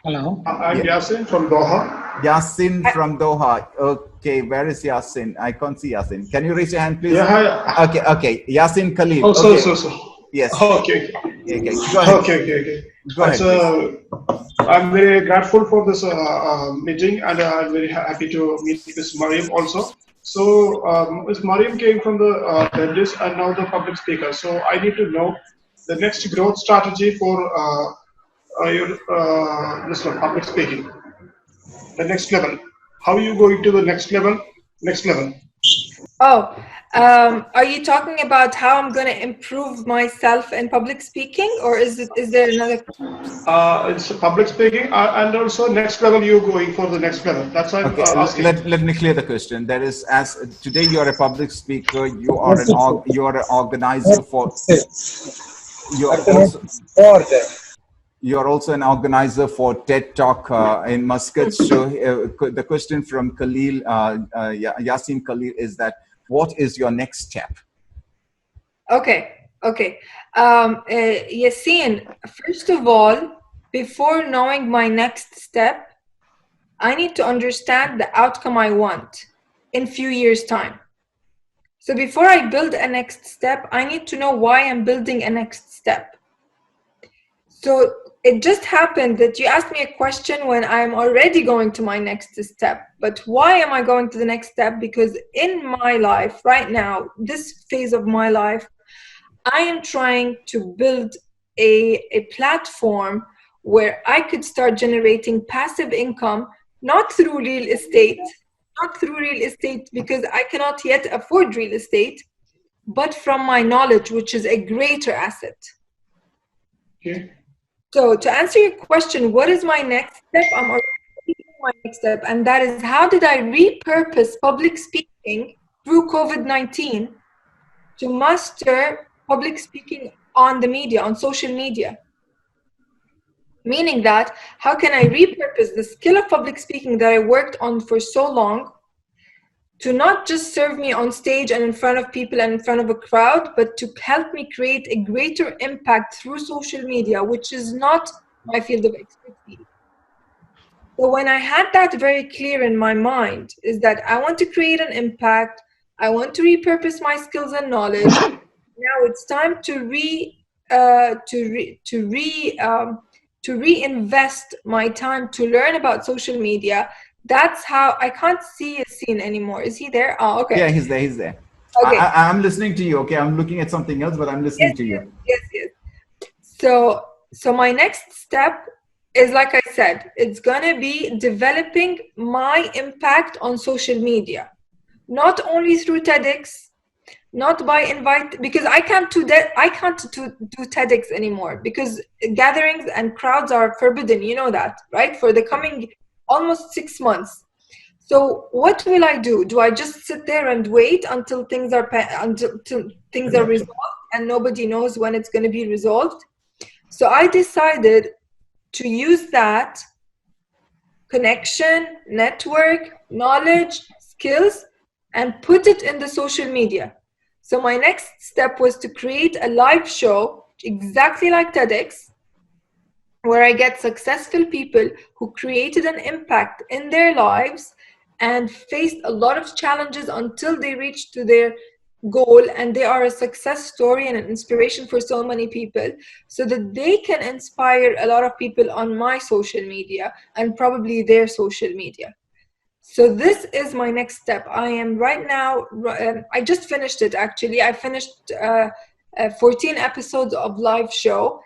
Hello. I'm Yasin from Doha. Yasin from Doha. Okay, where is Yasin? I can't see Yasin. Can you raise your hand, please? Yeah, hi. Okay. Yasin Khalil. Oh, okay. so. Yes. Okay. Okay. Go ahead. Okay. Go ahead. I'm very grateful for this meeting, and I'm very happy to meet Ms. Maryam also. So, Ms. Maryam came from the dentist and now the public speaker. So, I need to know the next growth strategy for your this one, public speaking. The next level. How are you going to the next level? Next level. Oh, are you talking about how I'm going to improve myself in public speaking, or is there another? It's public speaking, and also next level. You're going for the next level. That's what I'm asking. Let me clear the question. That is, as today you are a public speaker, you are an organizer for. You are also an organizer for TED Talk in Muscat. So the question from Khalil, Yasin Khalil, is that what is your next step? Okay. Yasin, first of all, before knowing my next step, I need to understand the outcome I want in few years' time. So before I build a next step, I need to know why I'm building a next step. So it just happened that you asked me a question when I'm already going to my next step. But why am I going to the next step? Because in my life right now, this phase of my life, I am trying to build a platform where I could start generating passive income, not through real estate, because I cannot yet afford real estate, but from my knowledge, which is a greater asset. Okay. So to answer your question, what is my next step? I'm already doing my next step, and that is how did I repurpose public speaking through COVID-19 to master public speaking on the media, on social media? Meaning that, how can I repurpose the skill of public speaking that I worked on for so long to not just serve me on stage and in front of people and in front of a crowd, but to help me create a greater impact through social media, which is not my field of expertise. So when I had that very clear in my mind, is that I want to create an impact, I want to repurpose my skills and knowledge. Now it's time to reinvest my time to learn about social media. That's how I can't see Yasin anymore. Is he there? Oh, okay. Yeah, he's there. Okay. I'm listening to you. Okay, I'm looking at something else, but I'm listening to you. Yes. So my next step is, like I said, it's gonna be developing my impact on social media, not only through TEDx, not by invite, because I can't do TEDx anymore because gatherings and crowds are forbidden. You know that, right? For the coming almost 6 months. So what will I do? Do I just sit there and wait until things are resolved and nobody knows when it's going to be resolved? So I decided to use that connection, network, knowledge, skills, and put it in the social media. So my next step was to create a live show exactly like TEDx, where I get successful people who created an impact in their lives and faced a lot of challenges until they reached to their goal, and they are a success story and an inspiration for so many people, so that they can inspire a lot of people on my social media and probably their social media. So this is my next step. I am right now, I just finished it actually. I finished 14 episodes of live show.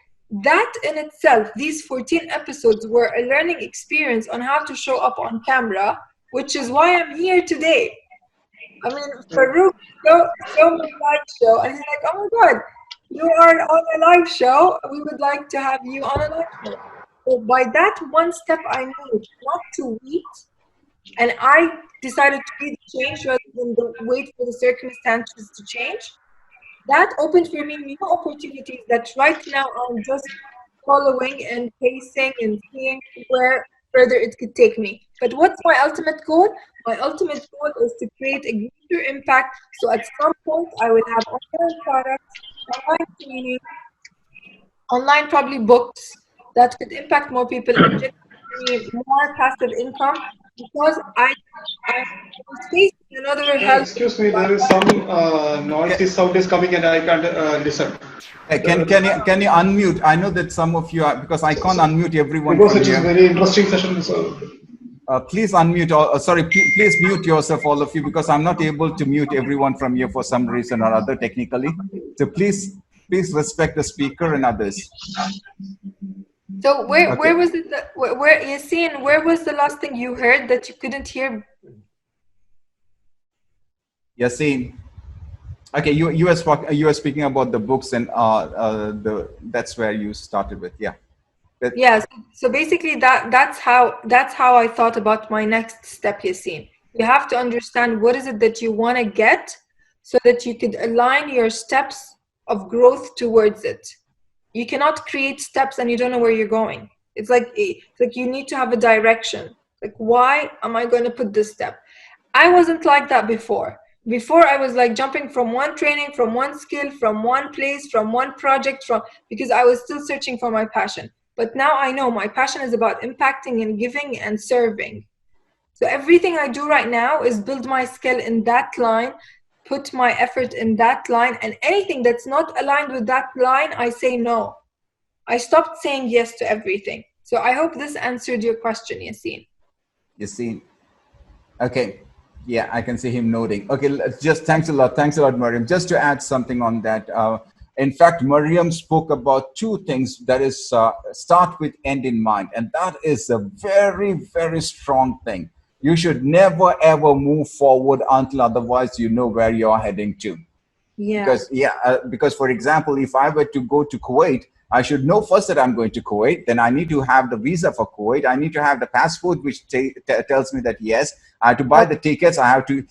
That in itself, these 14 episodes were a learning experience on how to show up on camera, which is why I'm here today. I mean, Farookh showed me a live show, and he's like, "Oh my God, you are on a live show. We would like to have you on a live show." So by that one step, I knew not to wait, and I decided to be the change rather than wait for the circumstances to change. That opened for me new opportunities that right now I'm just following and pacing and seeing where further it could take me. But what's my ultimate goal? My ultimate goal is to create a greater impact. So at some point, I will have online products, online training, online probably books that could impact more people and generate me more passive income, because I was facing another health. Excuse me, there is some noisy sound is coming and I can't listen. Can you unmute? I know that some of you are, because I can't unmute everyone because from it is here. very interesting session. So Please unmute. Please mute yourself, all of you, because I'm not able to mute everyone from here for some reason or other technically. So please respect the speaker and others. So where was it? Where Yassine? Where was the last thing you heard that you couldn't hear? Yassine. Okay, you were speaking about the books and that's where you started with, yeah. Yes. So basically, that's how I thought about my next step, Yassine. You have to understand what is it that you want to get, so that you could align your steps of growth towards it. You cannot create steps and you don't know where you're going. It's like you need to have a direction. Like, why am I going to put this step? I wasn't like that before. Before, I was like jumping from one training, from one skill, from one place, from one project, because I was still searching for my passion. But now I know my passion is about impacting and giving and serving. So everything I do right now is build my skill in that line, put my effort in that line, and anything that's not aligned with that line, I say no. I stopped saying yes to everything. So I hope this answered your question, Yassine. Yassine. Okay. Yeah, I can see him nodding. Okay, thanks a lot, Maryam. Just to add something on that. In fact, Maryam spoke about two things. That is, start with end in mind. And that is a very, very strong thing. You should never, ever move forward until otherwise you know where you're heading to. Yeah. Because, for example, if I were to go to Kuwait, I should know first that I'm going to Kuwait. Then I need to have the visa for Kuwait. I need to have the passport, which tells me that, yes, I have to buy the tickets. I have to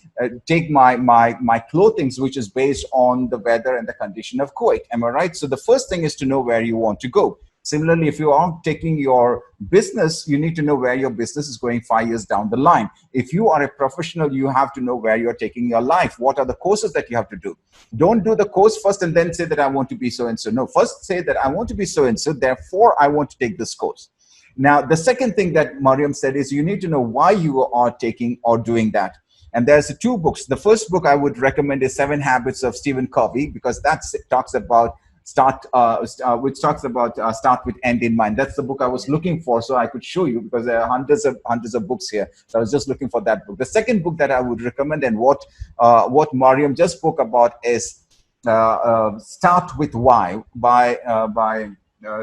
take my clothing, which is based on the weather and the condition of Kuwait. Am I right? So the first thing is to know where you want to go. Similarly, if you are taking your business, you need to know where your business is going 5 years down the line. If you are a professional, you have to know where you're taking your life. What are the courses that you have to do? Don't do the course first and then say that I want to be so-and-so. No, first say that I want to be so-and-so, therefore I want to take this course. Now, the second thing that Maryam said is you need to know why you are taking or doing that. And there's two books. The first book I would recommend is 7 Habits of Stephen Covey, because that talks about start with end in mind. That's the book I was looking for, so I could show you, because there are hundreds of books here. So I was just looking for that book. The second book that I would recommend, and what Maryam just spoke about, is Start with Why by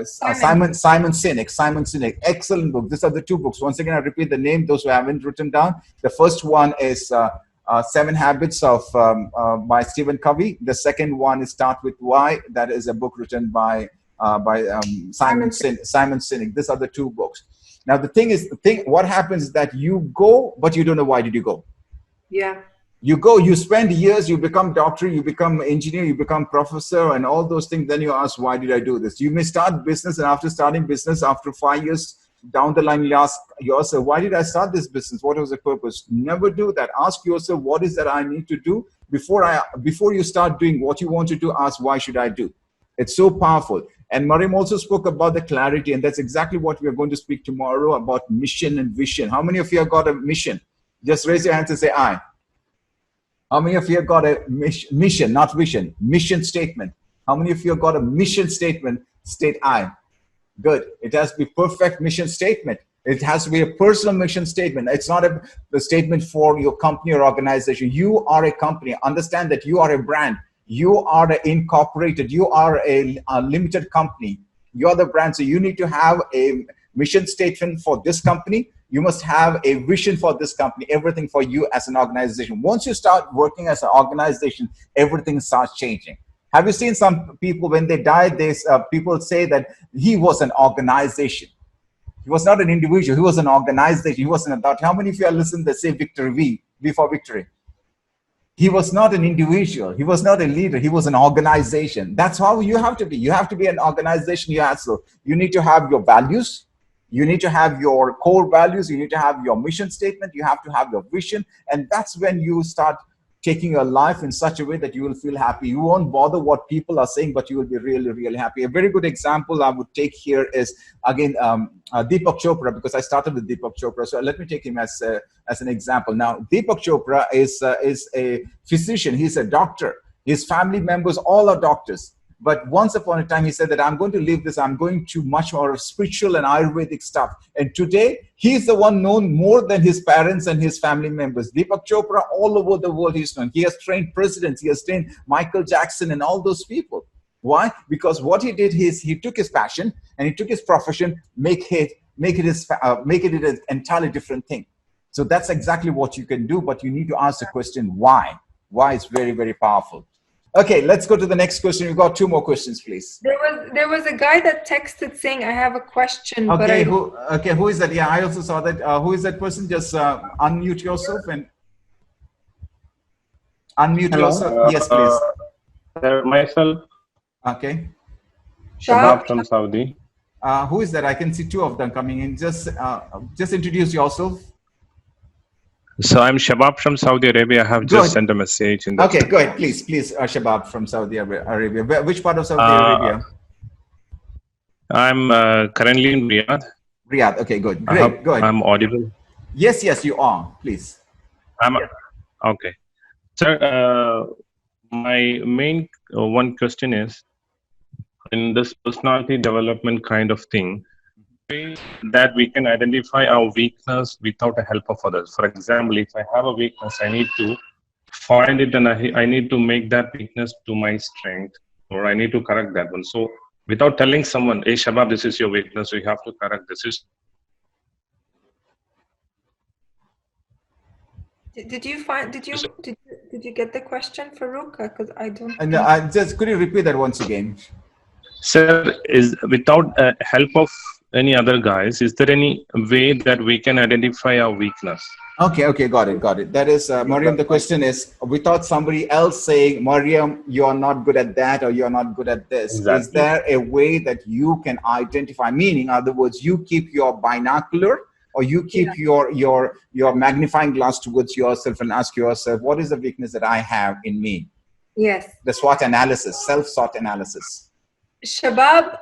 Simon Sinek. Excellent book. These are the two books. Once again, I repeat the name, those who haven't written down. The first one is 7 Habits of by Stephen Covey. The second one is Start with Why. That is a book written by Simon Sinek. These are the two books. Now, what happens is that you go, but you don't know why did you go. Yeah. You go, you spend years, you become doctor, you become engineer, you become professor and all those things. Then you ask, why did I do this? You may start business, and after starting business, after 5 years down the line, you ask yourself, why did I start this business? What was the purpose? Never do that. Ask yourself, what is that I need to do? Before you start doing what you want to do, ask, why should I do? It's so powerful. And Maryam also spoke about the clarity, and that's exactly what we are going to speak tomorrow about mission and vision. How many of you have got a mission? Just raise your hands and say, I. How many of you have got a mission, not vision, mission statement? How many of you have got a mission statement? State I. Good. It has to be perfect mission statement. It has to be a personal mission statement. It's not a statement for your company or organization. You are a company. Understand that you are a brand. You are incorporated. You are a limited company. You are the brand. So you need to have a mission statement for this company. You must have a vision for this company, everything for you as an organization. Once you start working as an organization, everything starts changing. Have you seen some people, when they die, people say that he was an organization. He was not an individual. He was an organization. He was an adult. How many of you are listening that say victory, V for victory? He was not an individual. He was not a leader. He was an organization. That's how you have to be. You have to be an organization. You need to have your values. You need to have your core values. You need to have your mission statement. You have to have your vision. And that's when you start taking your life in such a way that you will feel happy. You won't bother what people are saying, but you will be really, really happy. A very good example I would take here is, again, Deepak Chopra, because I started with Deepak Chopra. So let me take him as an example. Now, Deepak Chopra is a physician. He's a doctor. His family members all are doctors. But once upon a time, he said that I'm going to leave this. I'm going to much more spiritual and Ayurvedic stuff. And today, he's the one known more than his parents and his family members. Deepak Chopra, all over the world, he's known. He has trained presidents. He has trained Michael Jackson and all those people. Why? Because what he did is he took his passion and he took his profession, make it an entirely different thing. So that's exactly what you can do. But you need to ask the question, why? Why is very, very powerful. Okay, let's go to the next question. We've got 2 more questions, please. There was a guy that texted saying, I have a question. Okay, who is that? Yeah, I also saw that. Who is that person? Just unmute yourself and unmute yourself. Yes, please. Myself. Okay. Shabab from Saudi. Who is that? I can see 2 of them coming in. Just introduce yourself. So I'm Shabab from Saudi Arabia. I have just sent a message. Okay, go ahead. Please, Shabab from Saudi Arabia. Which part of Saudi Arabia? I'm currently in Riyadh. Riyadh. Okay, good. Great. Go ahead. I'm audible. Yes, you are. Please. Okay. Sir, my main one question is, in this personality development kind of thing, that we can identify our weakness without the help of others. For example, if I have a weakness, I need to find it and I need to make that weakness to my strength, or I need to correct that one. So without telling someone, hey Shabab, this is your weakness, so you have to correct this. Did you get the question, Farookh? Because I don't. Could you repeat that once again? Sir, is without help of any other guys, is there any way that we can identify our weakness? Okay, got it. That is, Maryam, the question is, without somebody else saying, Maryam, you are not good at that, or you are not good at this. Exactly. Is there a way that you can identify? Meaning, in other words, you keep your binocular, or you keep your magnifying glass towards yourself and ask yourself, what is the weakness that I have in me? Yes. The SWOT analysis, self-SWOT analysis. Shabab,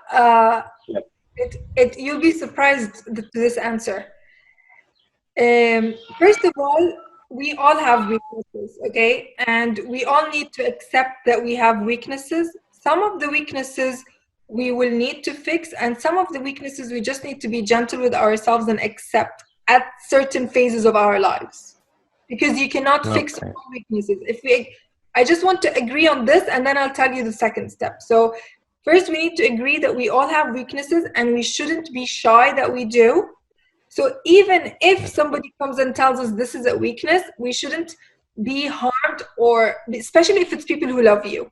you'll be surprised to this answer. First of all, we all have weaknesses, okay? And we all need to accept that we have weaknesses. Some of the weaknesses we will need to fix, and some of the weaknesses we just need to be gentle with ourselves and accept at certain phases of our lives. Because you cannot fix all weaknesses. I just want to agree on this, and then I'll tell you the second step. So first, we need to agree that we all have weaknesses and we shouldn't be shy that we do. So even if somebody comes and tells us this is a weakness, we shouldn't be harmed, or especially if it's people who love you.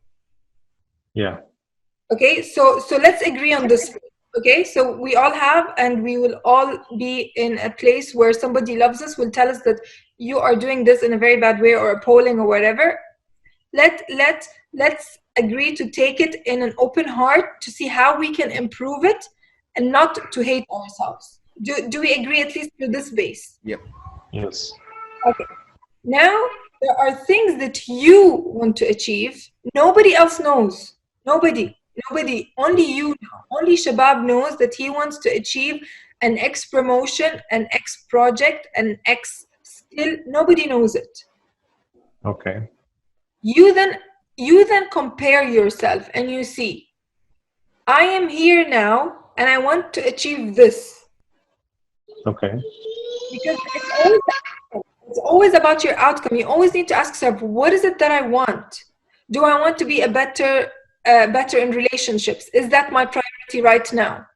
Yeah. Okay, so let's agree on this. Okay, so we all have, and we will all be in a place where somebody loves us, will tell us that you are doing this in a very bad way, or a polling or whatever. Let's agree to take it in an open heart to see how we can improve it and not to hate ourselves. Do we agree at least to this base? Yep. Yes. Okay. Now, there are things that you want to achieve. Nobody else knows. Nobody, only you know. Only Shabab knows that he wants to achieve an X promotion, an X project, an X skill. Nobody knows it. Okay. You then compare yourself and you see, I am here now and I want to achieve this. Okay. Because it's always about your outcome. You always need to ask yourself, what is it that I want? Do I want to be better in relationships? Is that my priority right now?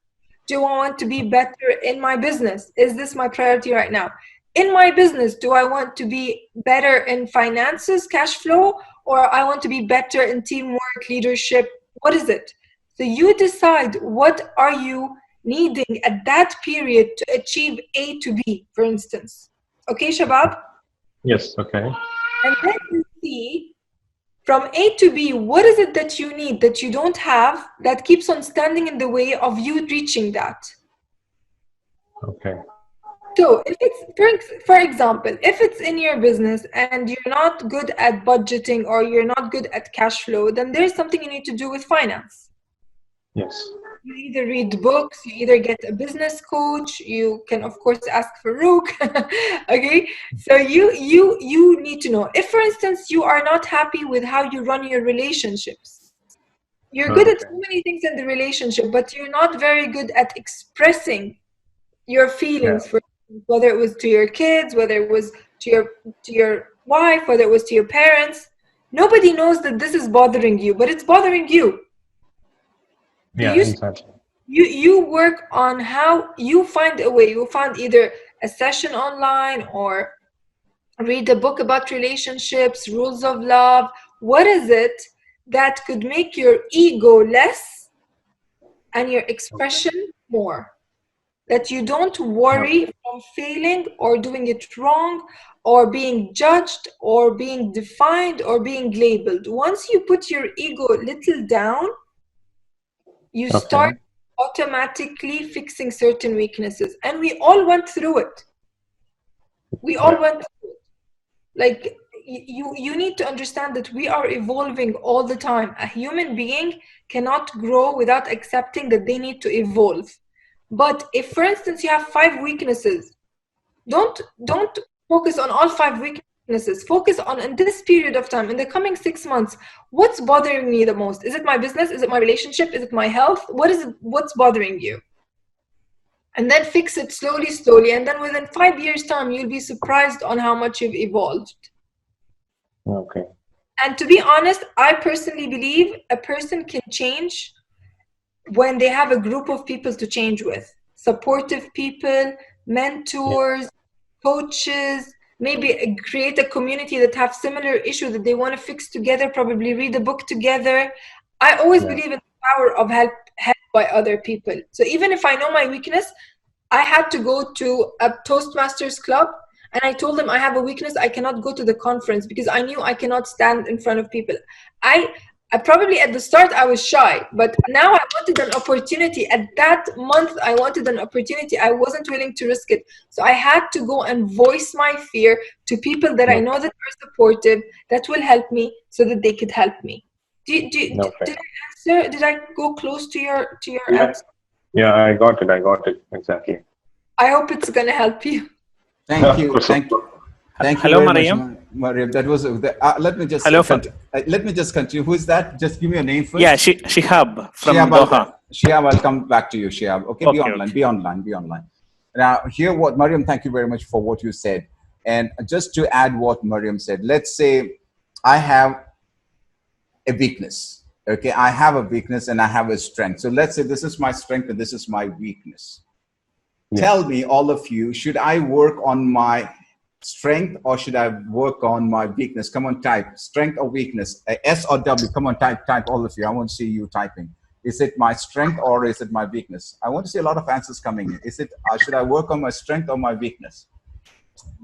Do I want to be better in my business? Is this my priority right now? In my business, do I want to be better in finances, cash flow, or I want to be better in teamwork, leadership? What is it? So you decide, what are you needing at that period to achieve A to B, for instance. Okay, Shabab? Yes, okay. And then you see, from A to B, what is it that you need, that you don't have, that keeps on standing in the way of you reaching that? Okay. So if it's, for example, if it's in your business and you're not good at budgeting or you're not good at cash flow, then there's something you need to do with finance. Yes. You either read books, you either get a business coach, you can of course ask Farookh. Okay, so you need to know. If, for instance, you are not happy with how you run your relationships, you're good at so many things in the relationship, but you're not very good at expressing your feelings, for whether it was to your kids, whether it was to your wife, whether it was to your parents. Nobody knows that this is bothering you, but it's bothering you. Yeah, exactly. You work on how you find a way. You find either a session online or read a book about relationships, rules of love. What is it that could make your ego less and your expression more? That you don't worry from failing or doing it wrong or being judged or being defined or being labeled. Once you put your ego a little down, you start automatically fixing certain weaknesses. And we all went through it. We all went through it. Like, you need to understand that we are evolving all the time. A human being cannot grow without accepting that they need to evolve. But if, for instance, you have 5 weaknesses, don't focus on all 5 weaknesses. Focus on, in this period of time, in the coming 6 months, what's bothering me the most? Is it my business? Is it my relationship? Is it my health? What is it? What's bothering you? And then fix it slowly. And then within 5 years' time, you'll be surprised on how much you've evolved. Okay. And to be honest, I personally believe a person can change when they have a group of people to change with. Supportive people, mentors, coaches, maybe create a community that have similar issues that they want to fix together, probably read a book together. I always believe in the power of help by other people. So even if I know my weakness, I had to go to a Toastmasters club and I told them I have a weakness. I cannot go to the conference because I knew I cannot stand in front of people. I probably at the start I was shy, but now I wanted an opportunity. At that month, I wanted an opportunity. I wasn't willing to risk it. So I had to go and voice my fear to people that I know that are supportive, that will help me so that they could help me. Did I answer? Did I go close to your answer? Yeah, I got it exactly. I hope it's going to help you. Thank you. Thank you. Hello, very Maryam. much, Maryam. That was let me just let me just continue. Who is that? Just give me your name first. Yeah, Shihab from Doha. Shihab, I'll come back to you, Shihab. Okay, be online. Now, hear what Maryam. Thank you very much for what you said. And just to add what Maryam said, let's say I have a weakness. Okay, I have a weakness and I have a strength. So let's say this is my strength and this is my weakness. Yes. Tell me, all of you, should I work on my strength or should I work on my weakness? Come on, type strength or weakness, S or W. Come on, type all of you. I want to see you typing. Is it my strength or is it my weakness? I want to see a lot of answers coming in. Is it, should I work on my strength or my weakness?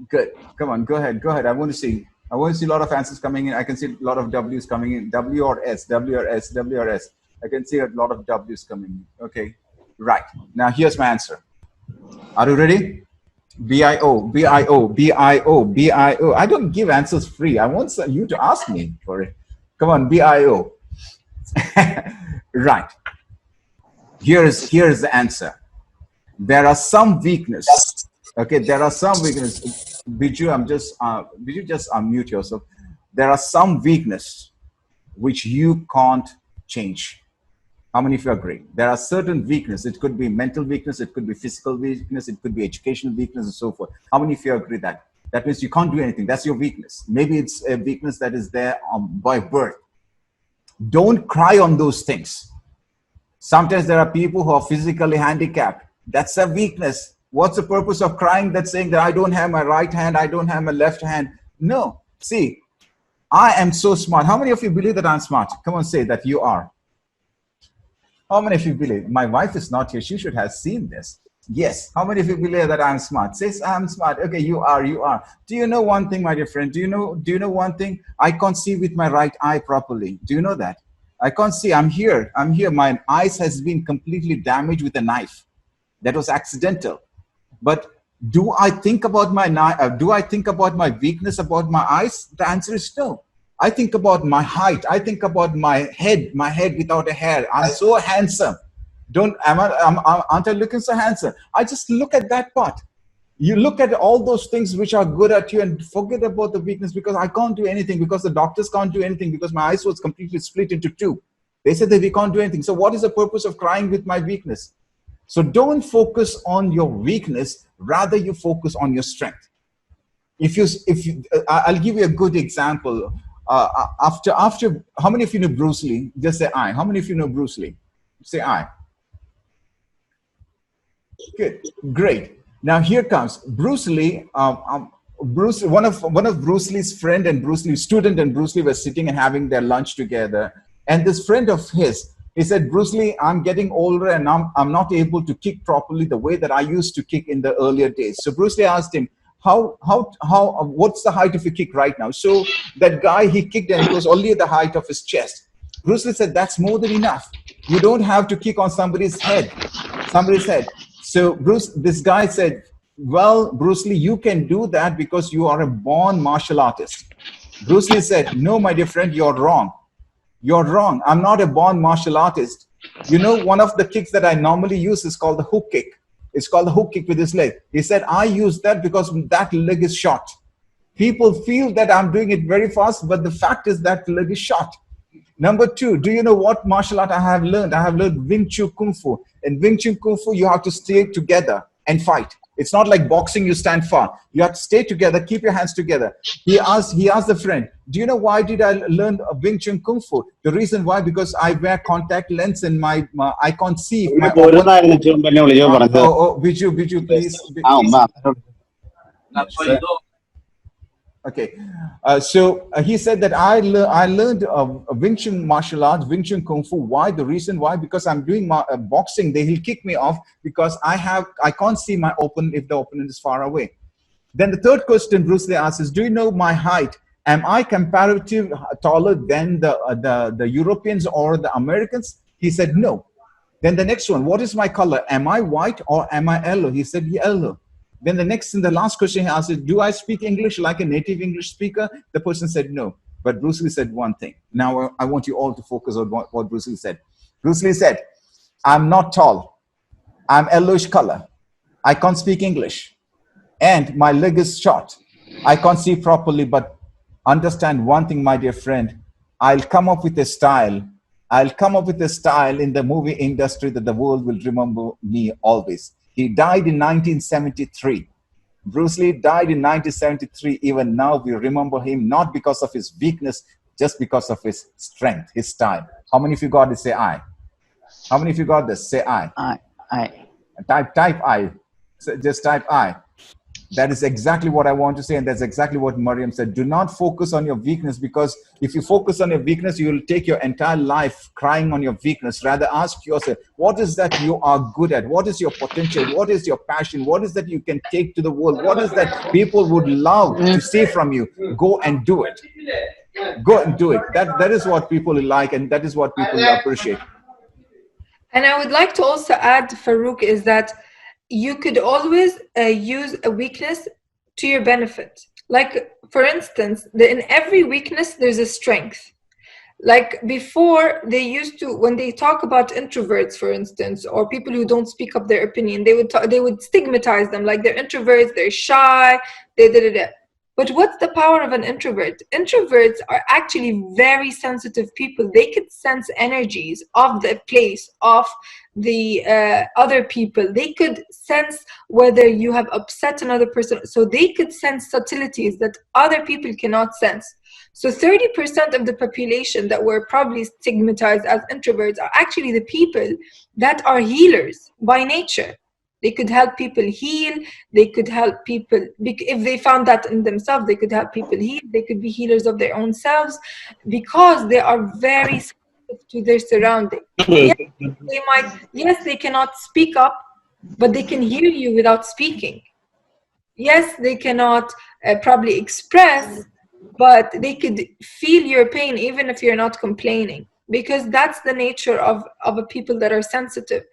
Good. Come on, go ahead. Go ahead. I want to see a lot of answers coming in. I can see a lot of W's coming in. W or S, W or S, W or S. I can see a lot of W's coming in. Okay. Right. Now here's my answer. Are you ready? BIO, BIO, BIO, BIO. I don't give answers free. I want you to ask me for it. Come on, BIO. Right. Here's the answer. There are some weakness. Okay, there are some weakness. Biju, Biju, just unmute yourself. There are some weakness which you can't change. How many of you agree? There are certain weakness. It could be mental weakness. It could be physical weakness. It could be educational weakness and so forth. How many of you agree that? That means you can't do anything. That's your weakness. Maybe it's a weakness that is there by birth. Don't cry on those things. Sometimes there are people who are physically handicapped. That's a weakness. What's the purpose of crying? That's saying that I don't have my right hand, I don't have my left hand. No. See, I am so smart. How many of you believe that I'm smart? Come on, say that you are. How many of you believe? My wife is not here. She should have seen this. Yes. How many of you believe that I'm smart? Says I'm smart. Okay, you are. You are. Do you know one thing, my dear friend? Do you know one thing? I can't see with my right eye properly. Do you know that? I can't see. I'm here. I'm here. My eyes has been completely damaged with a knife. That was accidental. But do I think about my weakness about my eyes? The answer is no. I think about my height. I think about my head without a hair. I'm so handsome. Aren't I looking so handsome? I just look at that part. You look at all those things which are good at you and forget about the weakness, because I can't do anything, because the doctors can't do anything, because my eyes was completely split into two. They said that we can't do anything. So what is the purpose of crying with my weakness? So don't focus on your weakness, rather you focus on your strength. I'll give you a good example. After, how many of you know Bruce Lee? Just say I. How many of you know Bruce Lee? Say I. Good, great. Now here comes Bruce Lee. One of Bruce Lee's friend and Bruce Lee's student and Bruce Lee were sitting and having their lunch together. And this friend of his, he said, Bruce Lee, I'm getting older and I'm not able to kick properly the way that I used to kick in the earlier days. So Bruce Lee asked him, what's the height of your kick right now? So that guy, he kicked and it was only at the height of his chest. Bruce Lee said, that's more than enough. You don't have to kick on somebody's head. So this guy said, well, Bruce Lee, you can do that because you are a born martial artist. Bruce Lee said, no, my dear friend, you're wrong. You're wrong. I'm not a born martial artist. You know, one of the kicks that I normally use is called the hook kick. It's called the hook kick with his leg. He said, I use that because that leg is short. People feel that I'm doing it very fast, but the fact is that leg is short. Number two, do you know what martial art I have learned? I have learned Wing Chun Kung Fu. In Wing Chun Kung Fu, you have to stay together and fight. It's not like boxing, you stand far. You have to stay together, keep your hands together. He asked the friend, do you know why did I learn Wing Chun Kung Fu? The reason why, because I wear contact lens and I can't see. Biju, please. Okay, so he said that I learned Wing Chun martial arts, Wing Chun Kung Fu. Why? The reason why, because I'm doing boxing, he'll kick me off because I can't see my opponent if the opponent is far away. Then the third question Bruce Lee asks is, do you know my height? Am I comparatively taller than the Europeans or the Americans? He said no. Then the next one, what is my color? Am I white or am I yellow? He said yellow. Then the last question he asked is, do I speak English like a native English speaker? The person said no. But Bruce Lee said one thing. Now I want you all to focus on what Bruce Lee said. Bruce Lee said, I'm not tall. I'm yellowish color. I can't speak English. And my leg is short. I can't see properly, but understand one thing, my dear friend. I'll come up with a style. I'll come up with a style in the movie industry that the world will remember me always. He died in 1973. Bruce Lee died in 1973. Even now, we remember him not because of his weakness, just because of his strength, his style. How many of you got this? Say I. How many of you got this? Say I. I. Type I. So just type I. That is exactly what I want to say, and that's exactly what Maryam said. Do not focus on your weakness, because if you focus on your weakness, you will take your entire life crying on your weakness. Rather, ask yourself, what is that you are good at? What is your potential? What is your passion? What is that you can take to the world? What is that people would love to see from you? Go and do it. Go and do it. That is what people like, and that is what people appreciate. And I would like to also add, Farookh, is that you could always use a weakness to your benefit. Like, for instance, in every weakness, there's a strength. Like before, they used to, when they talk about introverts, for instance, or people who don't speak up their opinion, they would stigmatize them, like they're introverts, they're shy, But what's the power of an introvert? Introverts are actually very sensitive people. They could sense energies of the place, of the other people. They could sense whether you have upset another person. So they could sense subtleties that other people cannot sense. So 30% of the population that were probably stigmatized as introverts are actually the people that are healers by nature. They could help people heal. They could help people, if they found that in themselves, they could help people heal. They could be healers of their own selves because they are very sensitive to their surroundings. Yes, they cannot speak up, but they can hear you without speaking. Yes, they cannot probably express, but they could feel your pain even if you're not complaining, because that's the nature of a people that are sensitive.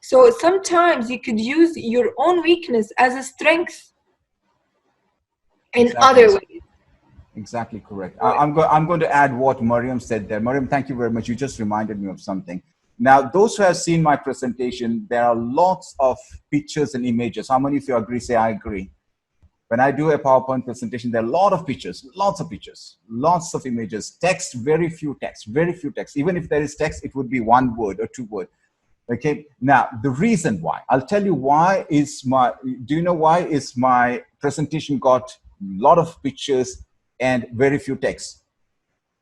So sometimes you could use your own weakness as a strength in other ways. Exactly correct. I'm going to add what Maryam said there. Maryam, thank you very much. You just reminded me of something. Now, those who have seen my presentation, there are lots of pictures and images. How many of you agree? Say, I agree. When I do a PowerPoint presentation, there are a lot of pictures, lots of pictures, lots of images, text, very few text. Even if there is text, it would be 1 word or 2 words. Okay. Now, the reason why, I'll tell you why do you know why is my presentation got a lot of pictures and very few text?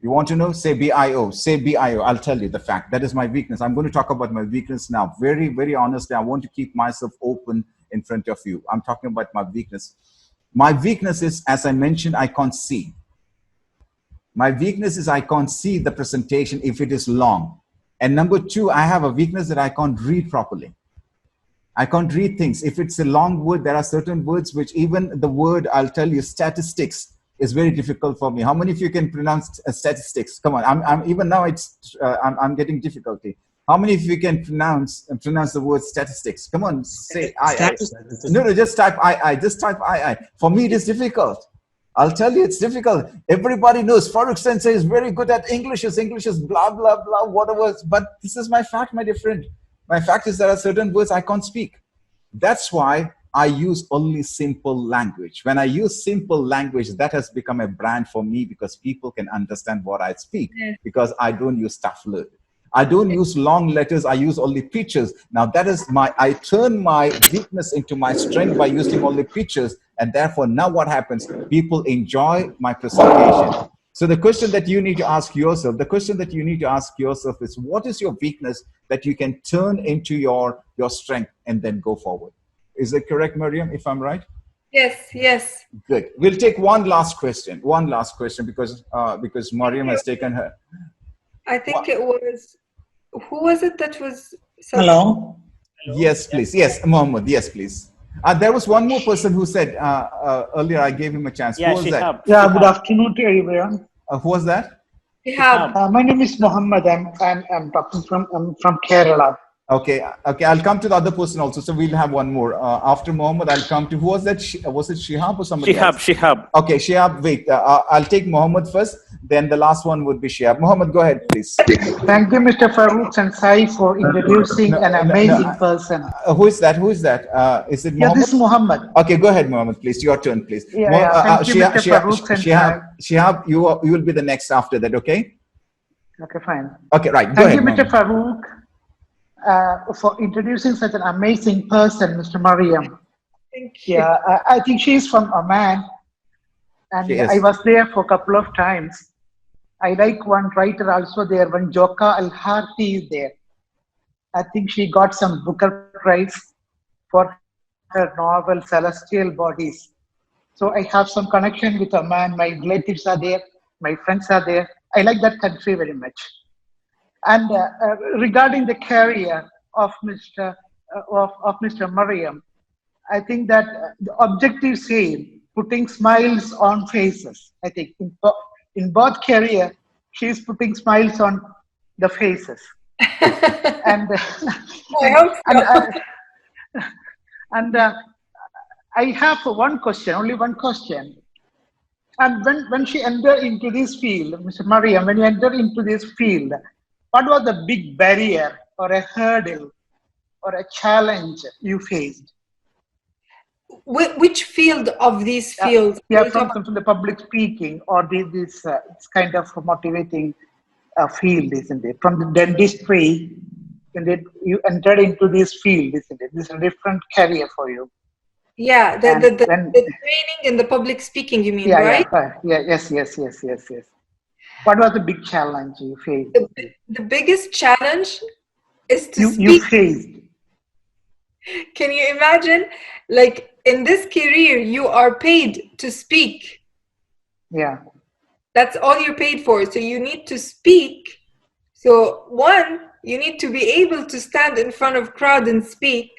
You want to know? Say BIO, say BIO. I'll tell you the fact. That is my weakness. I'm going to talk about my weakness now. Very, very honestly, I want to keep myself open in front of you. I'm talking about my weakness. My weakness is, as I mentioned, I can't see. My weakness is I can't see the presentation if it is long. And number 2, I have a weakness that I can't read properly. I can't read things. If it's a long word, there are certain words which even the word, I'll tell you, statistics is very difficult for me. How many of you can pronounce statistics? Come on, I'm even now I'm getting difficulty. How many of you can pronounce the word statistics? Come on, say I. No, just type I. Just type I. For me, it is difficult. I'll tell you, it's difficult. Everybody knows Farookh Sensei is very good at English. English is blah, blah, blah, whatever. But this is my fact, my dear friend. My fact is there are certain words I can't speak. That's why I use only simple language. When I use simple language, that has become a brand for me because people can understand what I speak because I don't use tough words. I don't use long letters. I use only pictures. Now that is I turn my weakness into my strength by using only pictures. And therefore now what happens? People enjoy my presentation. So the question that you need to ask yourself, is what is your weakness that you can turn into your strength and then go forward? Is that correct, Maryam, if I'm right? Yes. Good. We'll take one last question because Maryam has taken her. I think it was, who was it that was? Hello. Yes, please. Yes, Mohammed. Yes, please. There was one more person who said earlier, I gave him a chance. Yeah, who was that? Yeah, good afternoon to everyone. Who was that? My name is Mohammed. I'm talking from Kerala. Okay. I'll come to the other person also. So we'll have one more. After Mohammed, I'll come to, who was that? Was it Shihab or somebody else? Shihab. Okay, Shihab, wait. I'll take Mohammed first. Then the last one would be Shihab. Mohammed, go ahead, please. Thank you, Mr. Farookh Sensei, for introducing an amazing person. Who is that? Is it Mohammed? Yeah, this is Mohammed. Okay, go ahead, Mohammed, please. Your turn, please. Thank you, Mr. Farookh Sensei. Shihab, you will be the next after that, okay? Okay, fine. Okay, right. Go ahead, Thank you, Mr. Farookh, for introducing such an amazing person, Mr. Maryam. Thank you. Yeah, I think she's from Oman, and I was there for a couple of times. I like one writer also there, when Joka Al-Harthi is there. I think she got some Booker Prize for her novel Celestial Bodies. So I have some connection with Oman. My relatives are there. My friends are there. I like that country very much. And regarding the career of Mr. Maryam, I think that the objective same, putting smiles on faces. I think in both career, she's putting smiles on the faces. And I hope so. and I have one question, only one question. And when she entered into this field, Mr. Maryam, when you entered into this field, what was the big barrier or a hurdle or a challenge you faced? Which field of these fields? Yeah, from the public speaking or this kind of motivating field, isn't it? From the dentistry, you entered into this field, isn't it? This is a different career for you. Yeah, the training in the public speaking, you mean, right? Yeah, yes. What was the big challenge you faced? The biggest challenge is to speak. You faced. Can you imagine? Like, in this career, you are paid to speak. Yeah. That's all you're paid for. So you need to speak. So one, you need to be able to stand in front of crowd and speak.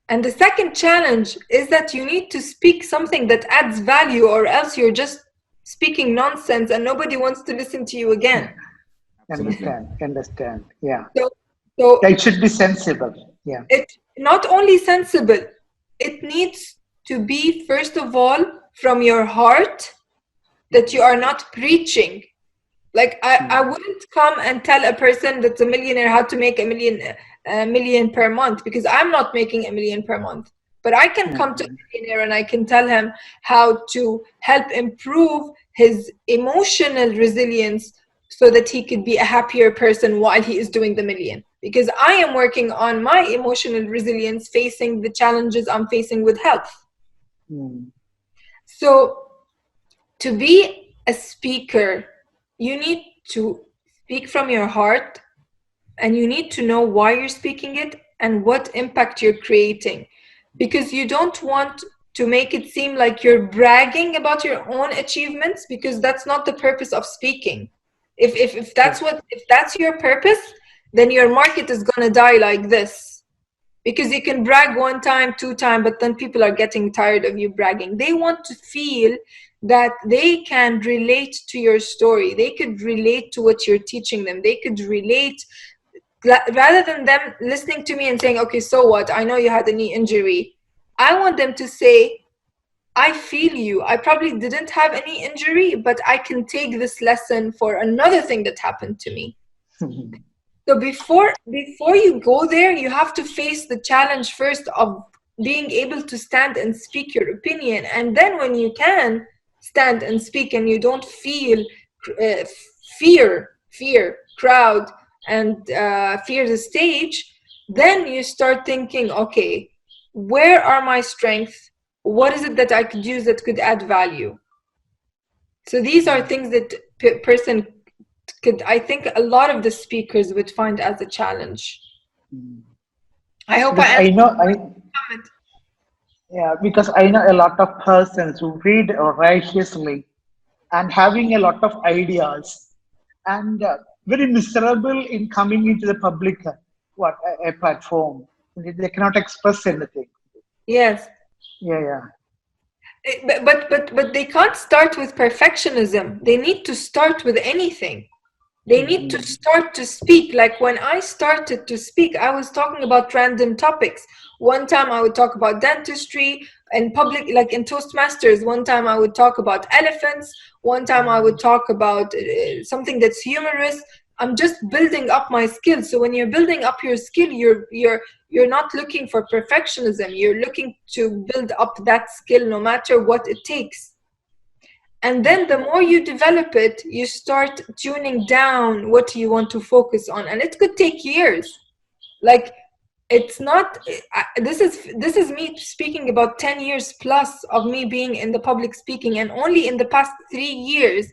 And the second challenge is that you need to speak something that adds value, or else you're just speaking nonsense and nobody wants to listen to you again. Understand. Yeah. So it should be sensible. Yeah. It's not only sensible, it needs to be, first of all, from your heart, that you are not preaching. Like I wouldn't come and tell a person that's a millionaire how to make a million per month, because I'm not making $1 million per month. But I can come to a millionaire and I can tell him how to help improve his emotional resilience so that he could be a happier person while he is doing the million. Because I am working on my emotional resilience, facing the challenges I'm facing with health. So to be a speaker, you need to speak from your heart, and you need to know why you're speaking it and what impact you're creating. Because you don't want to make it seem like you're bragging about your own achievements, because that's not the purpose of speaking. If that's your purpose, then your market is going to die like this. Because you can brag 1 time, 2 times, but then people are getting tired of you bragging. They want to feel that they can relate to your story. They could relate to what you're teaching them. They could relate, rather than them listening to me and saying, okay, so what? I know you had a knee injury. I want them to say, I feel you. I probably didn't have any injury, but I can take this lesson for another thing that happened to me. So before you go there, you have to face the challenge first of being able to stand and speak your opinion. And then when you can stand and speak and you don't feel fear crowd and fear the stage, then you start thinking, okay, where are my strengths? What is it that I could use that could add value? So these are things that person could, I think a lot of the speakers would find as a challenge. I hope because I know a lot of persons who read voraciously and having a lot of ideas and very miserable in coming into the public a platform. They cannot express anything. Yes. Yeah. But they can't start with perfectionism. They need to start with anything. They need to start to speak. Like when I started to speak, I was talking about random topics. One time I would talk about dentistry in public, like in Toastmasters. One time I would talk about elephants. One time I would talk about something that's humorous. I'm just building up my skills. So when you're building up your skill, you're not looking for perfectionism. You're looking to build up that skill no matter what it takes. And then the more you develop it, you start tuning down what you want to focus on. And it could take years. Like, it's not, this is me speaking about 10 years plus of me being in the public speaking. And only in the past 3 years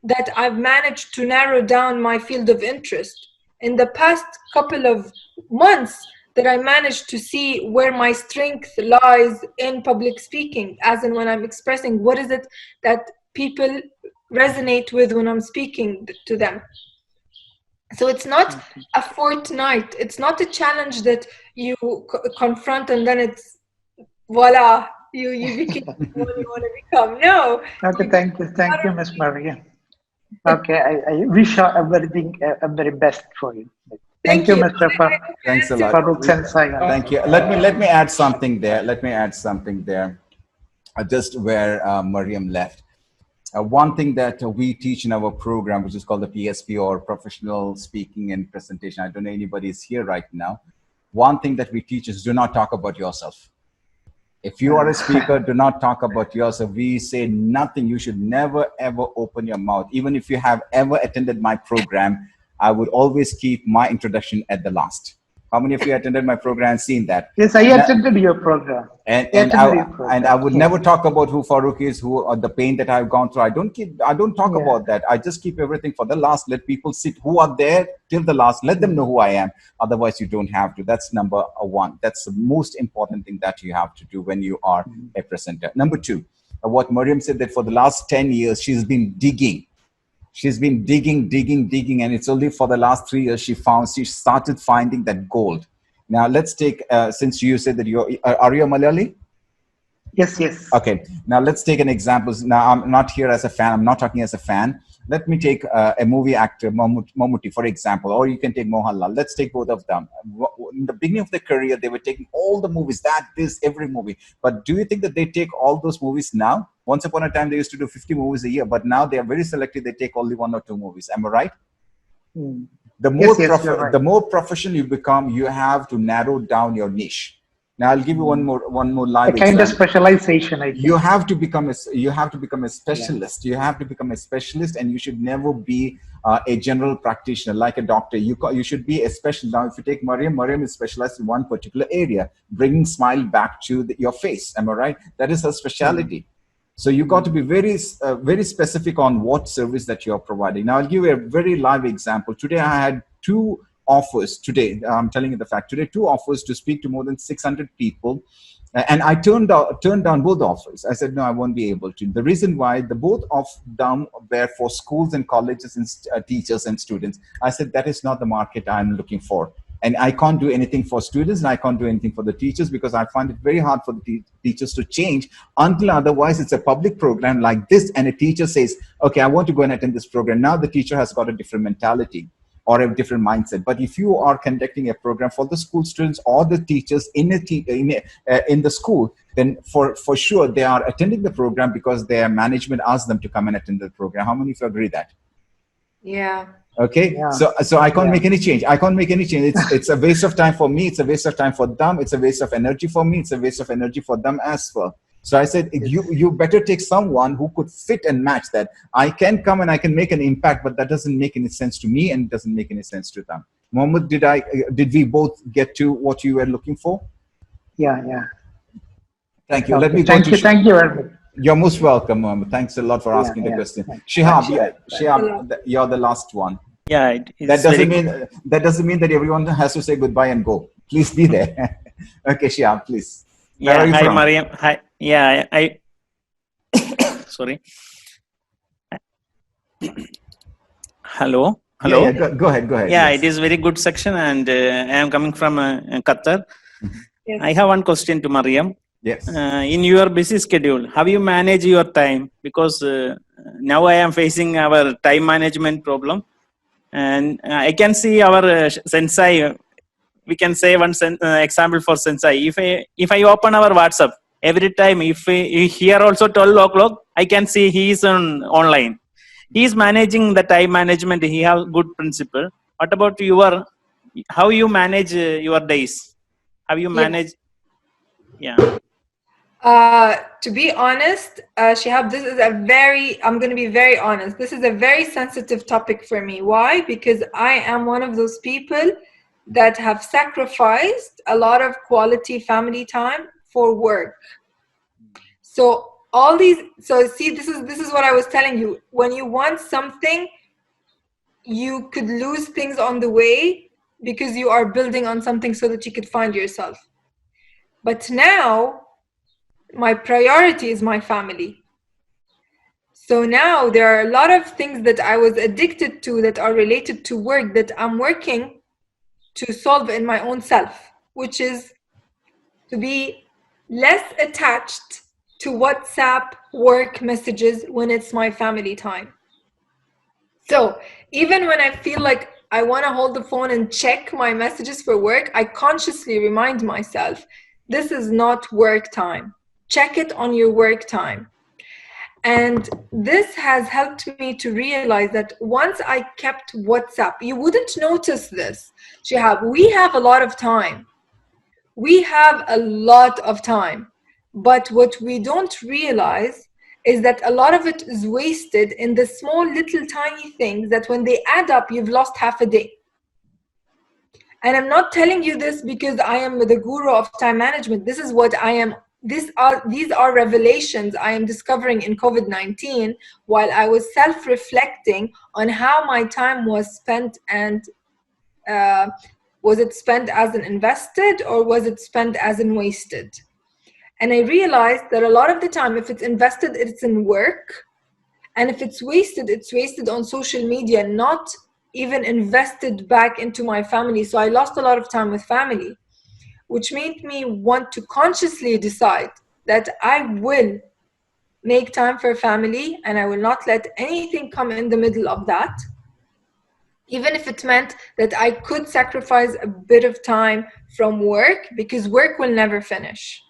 that I've managed to narrow down my field of interest. In the past couple of months that I managed to see where my strength lies in public speaking, as in when I'm expressing, what is it that people resonate with when I'm speaking to them. So it's not a fortnight, it's not a challenge that you confront and then it's voila, you became what you want to become. No. Okay, thank you, Ms. Maria. Okay, I wish everything very best for you. Thank you, Mr. Thanks a lot. Farookh Sensei. Thank you. Let me add something there. Just where Maryam left. One thing that we teach in our program, which is called the PSP, or Professional Speaking and Presentation. I don't know anybody is here right now. One thing that we teach is do not talk about yourself. If you are a speaker, do not talk about yourself. We say nothing. You should never, ever open your mouth. Even if you have ever attended my program, I would always keep my introduction at the last. How many of you attended my program and seen that? Yes, I attended your program. And I would never talk about who Farookh is, or the pain that I've gone through. I don't talk about that. I just keep everything for the last. Let people sit who are there till the last. Let them know who I am. Otherwise, you don't have to. That's number one. That's the most important thing that you have to do when you are a presenter. Number two, what Maryam said, that for the last 10 years, she's been digging. She's been digging, and it's only for the last 3 years she started finding that gold. Now let's take, since you said that are you a Malayali? Yes. Okay, now let's take an example. Now I'm not here as a fan, I'm not talking as a fan. Let me take a movie actor, Mammootty, for example, or you can take Mohanlal. Let's take both of them. In the beginning of their career, they were taking all the movies, every movie. But do you think that they take all those movies now? Once upon a time, they used to do 50 movies a year, but now they are very selective. They take only 1 or 2 movies. Am I right? The more professional you become, you have to narrow down your niche. Now I'll give you one more live example. Kind of specialization, I think. You have to become a specialist. You have to become a specialist, and you should never be a general practitioner like a doctor. You should be a specialist. Now, if you take Maryam is specialized in one particular area, bringing smile back to your face. Am I right? That is her specialty. So you got to be very specific on what service that you are providing. Now I'll give you a very live example. Today I had 2 offers. Today, I'm telling you the fact. Today, 2 offers to speak to more than 600 people, and I turned down both offers. I said no, I won't be able to. The reason why, both of them were for schools and colleges and teachers and students. I said that is not the market I'm looking for. And I can't do anything for students, and I can't do anything for the teachers, because I find it very hard for the teachers to change until otherwise it's a public program like this, and a teacher says, okay, I want to go and attend this program. Now the teacher has got a different mentality or a different mindset. But if you are conducting a program for the school students or the teachers in the school, then for sure they are attending the program because their management asked them to come and attend the program. How many of you agree that? Yeah. Okay, so I can't make any change. It's a waste of time for me. It's a waste of time for them. It's a waste of energy for me. It's a waste of energy for them as well. So I said, you better take someone who could fit and match that. I can come and I can make an impact, but that doesn't make any sense to me, and it doesn't make any sense to them. Mohammed, did we both get to what you were looking for? Yeah. Thank you. Okay. Let me Thank you very much. You're most welcome, Mohammed. Thanks a lot for asking the question. Shihab, you're the last one. Yeah, that doesn't mean that everyone has to say goodbye and go. Please be there. Okay, Shihab, please. Yeah, hi, Maryam. Hi. Yeah, I sorry. Hello. Yeah, go ahead. Yeah, yes. It is very good section, and I am coming from Qatar. Yes. I have one question to Maryam. Yes. In your busy schedule, how you manage your time? Because now I am facing our time management problem, and I can see our Sensei. We can say one example for Sensei. If I open our WhatsApp every time, if here also 12 o'clock, I can see he is online. He is managing the time management. He has good principle. What about how you manage your days? How you manage? Yeah. To be honest, Shihab, I'm going to be very honest. This is a very sensitive topic for me. Why? Because I am one of those people that have sacrificed a lot of quality family time for work. So see, this is what I was telling you. When you want something, you could lose things on the way because you are building on something so that you could find yourself. But now my priority is my family. So now there are a lot of things that I was addicted to that are related to work that I'm working to solve in my own self, which is to be less attached to WhatsApp work messages when it's my family time. So even when I feel like I want to hold the phone and check my messages for work, I consciously remind myself, this is not work time. Check it on your work time. And this has helped me to realize that once I kept WhatsApp, you wouldn't notice this, Shihab. We have a lot of time. We have a lot of time. But what we don't realize is that a lot of it is wasted in the small little tiny things that when they add up, you've lost half a day. And I'm not telling you this because I am the guru of time management. This is what I am. These are revelations I am discovering in COVID-19 while I was self-reflecting on how my time was spent, and was it spent as an invested or was it spent as in wasted? And I realized that a lot of the time, if it's invested, it's in work. And if it's wasted on social media, not even invested back into my family. So I lost a lot of time with family, which made me want to consciously decide that I will make time for family and I will not let anything come in the middle of that. Even if it meant that I could sacrifice a bit of time from work, because work will never finish.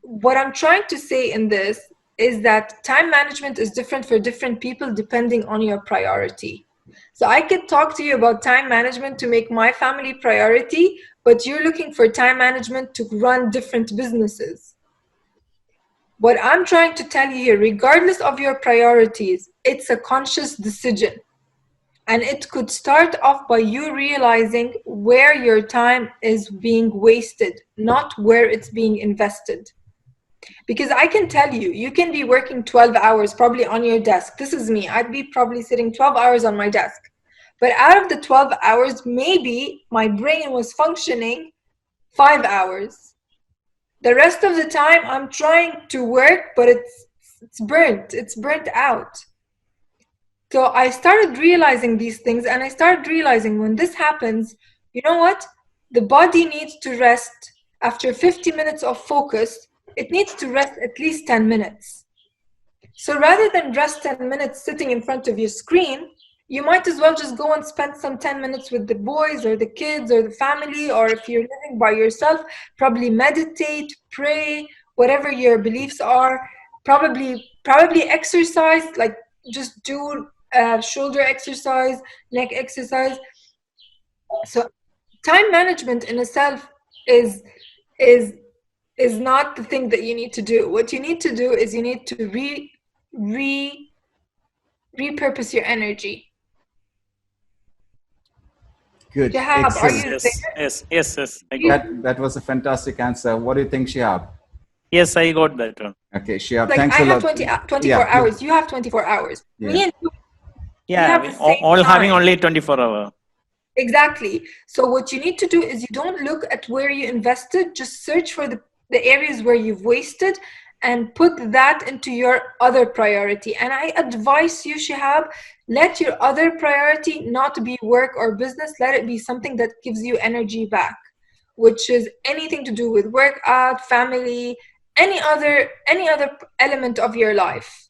What I'm trying to say in this is that time management is different for different people depending on your priority. So I could talk to you about time management to make my family priority, but you're looking for time management to run different businesses. What I'm trying to tell you here, regardless of your priorities, it's a conscious decision. And it could start off by you realizing where your time is being wasted, not where it's being invested. Because I can tell you, you can be working 12 hours probably on your desk. This is me. I'd be probably sitting 12 hours on my desk. But out of the 12 hours, maybe my brain was functioning 5 hours. The rest of the time, I'm trying to work, but it's burnt out. So I started realizing these things, and I started realizing when this happens, you know what? The body needs to rest. After 50 minutes of focus, it needs to rest at least 10 minutes. So rather than rest 10 minutes sitting in front of your screen, you might as well just go and spend some 10 minutes with the boys or the kids or the family, or if you're living by yourself, probably meditate, pray, whatever your beliefs are, probably exercise, like just do shoulder exercise, neck exercise. So time management in itself is not the thing that you need to do. What you need to do is you need to repurpose your energy. Good. Shihab, are you Yes. That was a fantastic answer. What do you think, Shihab? Yes, I got that one. Okay, Shihab, like thanks I a have lot. 24 hours. You have 24 hours. Yeah. Me and you, Yeah, we have the same all having time. only 24 hours. Exactly. So what you need to do is you don't look at where you invested, just search for the areas where you've wasted and put that into your other priority. And I advise you, Shihab, let your other priority not be work or business. Let it be something that gives you energy back, which is anything to do with workout, family, any other element of your life.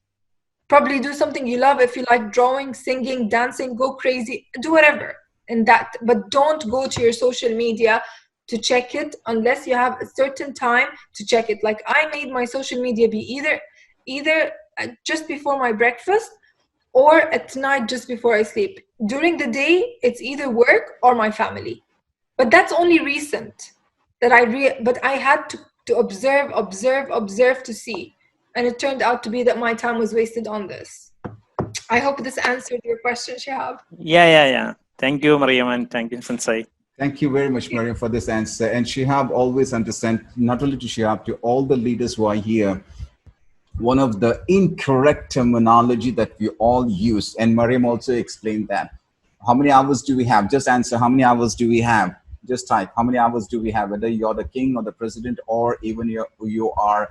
Probably do something you love. If you like drawing, singing, dancing, go crazy, do whatever in that, but don't go to your social media to check it unless you have a certain time to check it. Like I made my social media be either just before my breakfast or at night just before I sleep. During the day, it's either work or my family. But that's only recent that but I had to observe to see. And it turned out to be that my time was wasted on this. I hope this answered your question, Shihab. Yeah. Thank you, Maryam, and thank you, Sensei. Thank you very much, Maryam, for this answer. And Shihab always understand, not only to Shihab, to all the leaders who are here, one of the incorrect terminology that we all use, and Maryam also explained that, How many hours do we have? Just answer. How many hours do we have? Just type. How many hours do we have? Whether you're the king or the president, or even you are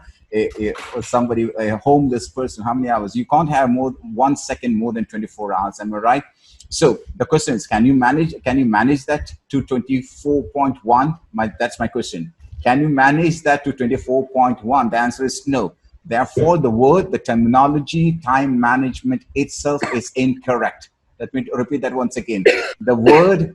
or somebody, a homeless person. How many hours? You can't have 1 second more than 24 hours. Am I right? So the question is, can you manage that to 24.1? That's my question. Can you manage that to 24.1? The answer is no. Therefore, the terminology, time management itself is incorrect. Let me repeat that once again. The word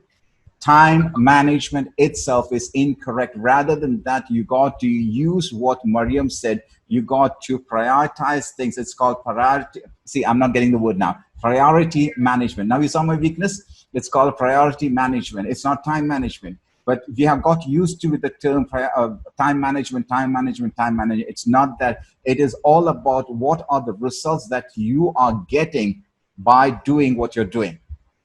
time management itself is incorrect. Rather than that, you got to use what Maryam said. You got to prioritize things. It's called priority. See, I'm not getting the word now. Priority management. Now you saw my weakness. It's called priority management. It's not time management. But we have got used to with the term time management. It's not that. It is all about what are the results that you are getting by doing what you're doing.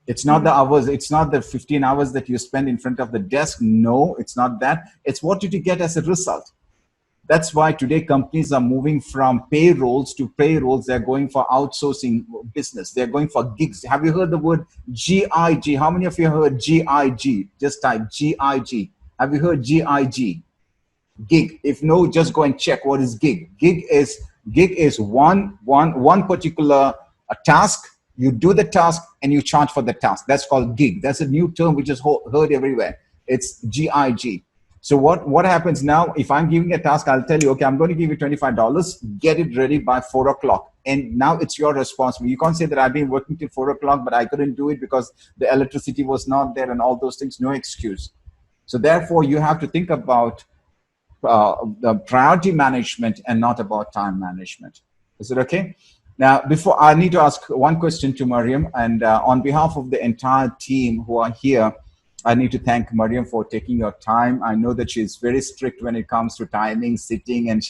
It's not the hours. It's not the 15 hours that you spend in front of the desk. No, it's not that. It's what did you get as a result. That's why today companies are moving from payrolls to payrolls. They're going for outsourcing business. They're going for gigs. Have you heard the word GIG? How many of you heard GIG? Just type GIG. Have you heard GIG? Gig. If no, just go and check what is gig. Gig is one particular task. You do the task and you charge for the task. That's called gig. That's a new term which is heard everywhere. It's GIG. So what happens now? If I'm giving a task, I'll tell you, okay, I'm going to give you $25. Get it ready by 4 o'clock. And now it's your responsibility. You can't say that I've been working till 4 o'clock, but I couldn't do it because the electricity was not there and all those things. No excuse. So therefore, you have to think about the priority management and not about time management. Is it okay? Now, before I need to ask one question to Maryam, and on behalf of the entire team who are here, I need to thank Maryam for taking your time. I know that she's very strict when it comes to timing, sitting, and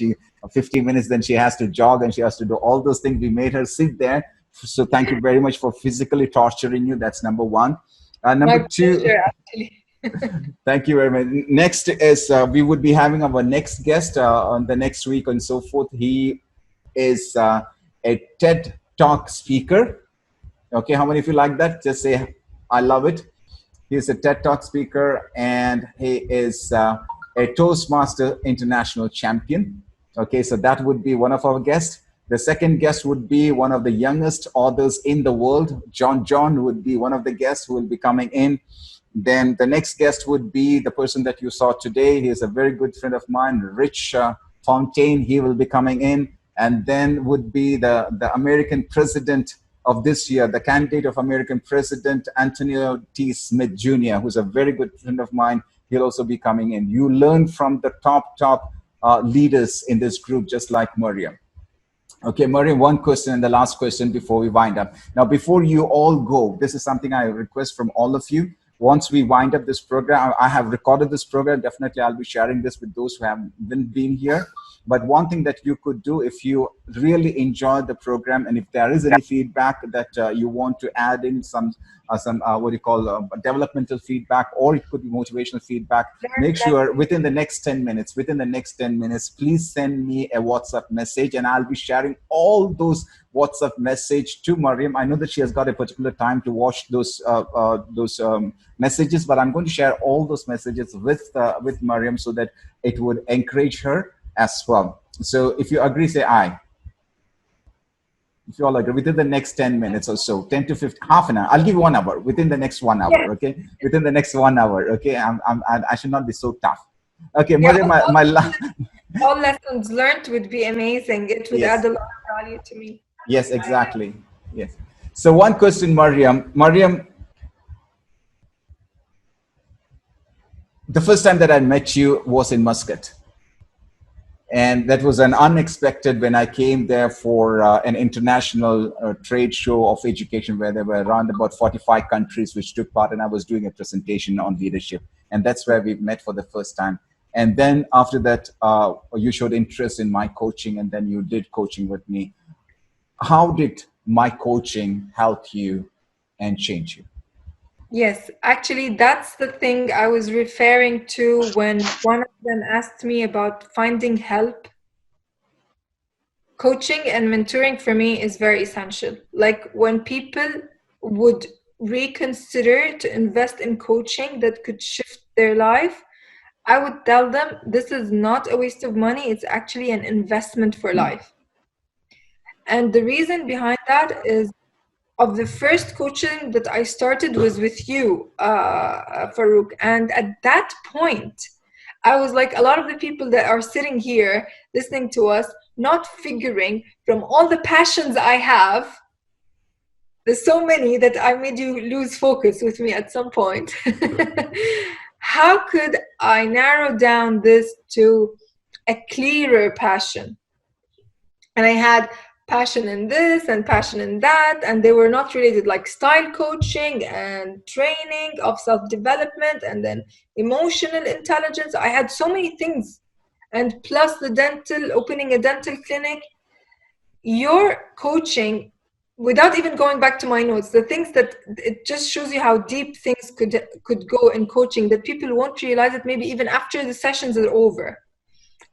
15 minutes, then she has to jog and she has to do all those things. We made her sit there. So thank you very much for physically torturing you. That's number one. Number two. Pleasure, actually. Thank you very much. Next is we would be having our next guest on the next week and so forth. He is a TED Talk speaker. Okay, how many of you like that? Just say, I love it. He's a TED Talk speaker and he is a Toastmaster International champion. Okay, so that would be one of our guests. The second guest would be one of the youngest authors in the world. John would be one of the guests who will be coming in. Then the next guest would be the person that you saw today. He is a very good friend of mine, Rich Fontaine. He will be coming in. And then would be the American president of this year, the candidate of American president, Antonio T. Smith Jr., who's a very good friend of mine. He'll also be coming in. You learn from the top leaders in this group, just like Maryam. Okay, Maryam, one question and the last question before we wind up. Now, before you all go, this is something I request from all of you. Once we wind up this program, I have recorded this program. Definitely, I'll be sharing this with those who haven't been here. But one thing that you could do if you really enjoyed the program, and if there is any feedback that you want to add in, some what do you call developmental feedback, or it could be motivational feedback, make sure within the next 10 minutes, please send me a WhatsApp message, and I'll be sharing all those WhatsApp message to Maryam. I know that she has got a particular time to watch those messages, but I'm going to share all those messages with Maryam so that it would encourage her as well. So if you agree, say aye. If you all agree, within the next 10 minutes or so, 10 to 15, half an hour. I'll give you 1 hour. Within the next 1 hour, yeah. Okay? Within the next 1 hour, okay? I should not be so tough. Okay, Maryam, all lessons learned would be amazing. It would add a lot of value to me. Yes, exactly. Yes. So one question, Maryam. Maryam, the first time that I met you was in Muscat. And that was an unexpected when I came there for an international trade show of education where there were around about 45 countries which took part, and I was doing a presentation on leadership. And that's where we met for the first time. And then after that, you showed interest in my coaching, and then you did coaching with me. How did my coaching help you and change you? Yes, actually, that's the thing I was referring to when one of them asked me about finding help. Coaching and mentoring for me is very essential. Like when people would reconsider to invest in coaching that could shift their life, I would tell them this is not a waste of money, it's actually an investment for life. And the reason behind that is, of the first coaching that I started was with you, Farookh. And at that point, I was like a lot of the people that are sitting here listening to us, not figuring from all the passions I have. There's so many that I made you lose focus with me at some point. How could I narrow down this to a clearer passion? And I had passion in this and passion in that, and they were not related, like style coaching and training of self-development and then emotional intelligence. I had so many things, and plus the dental, opening a dental clinic. Your coaching, without even going back to my notes, the things that it just shows you how deep things could go in coaching, that people won't realize it maybe even after the sessions are over,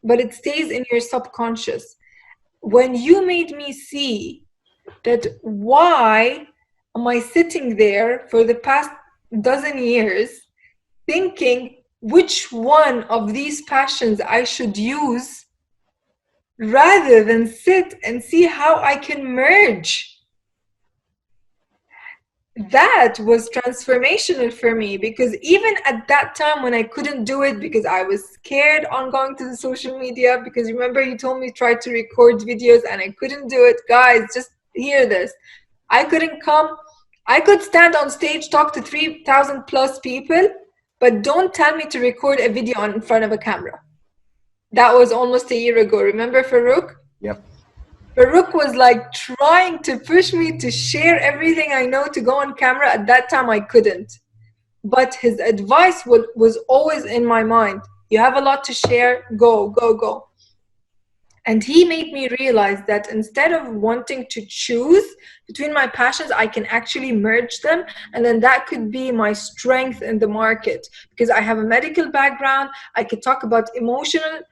but it stays in your subconscious. When you made me see that, why am I sitting there for the past dozen years thinking which one of these passions I should use, rather than sit and see how I can merge. That was transformational for me, because even at that time when I couldn't do it because I was scared on going to the social media, because remember you told me try to record videos and I couldn't do it. Guys, just hear this. I couldn't come. I could stand on stage, talk to 3,000 plus people, but don't tell me to record a video in front of a camera. That was almost a year ago. Remember Farookh? Yep. Farookh was like trying to push me to share everything I know to go on camera. At that time, I couldn't. But his advice was always in my mind. You have a lot to share. Go, go, go. And he made me realize that instead of wanting to choose between my passions, I can actually merge them. And then that could be my strength in the market. Because I have a medical background, I could talk about emotional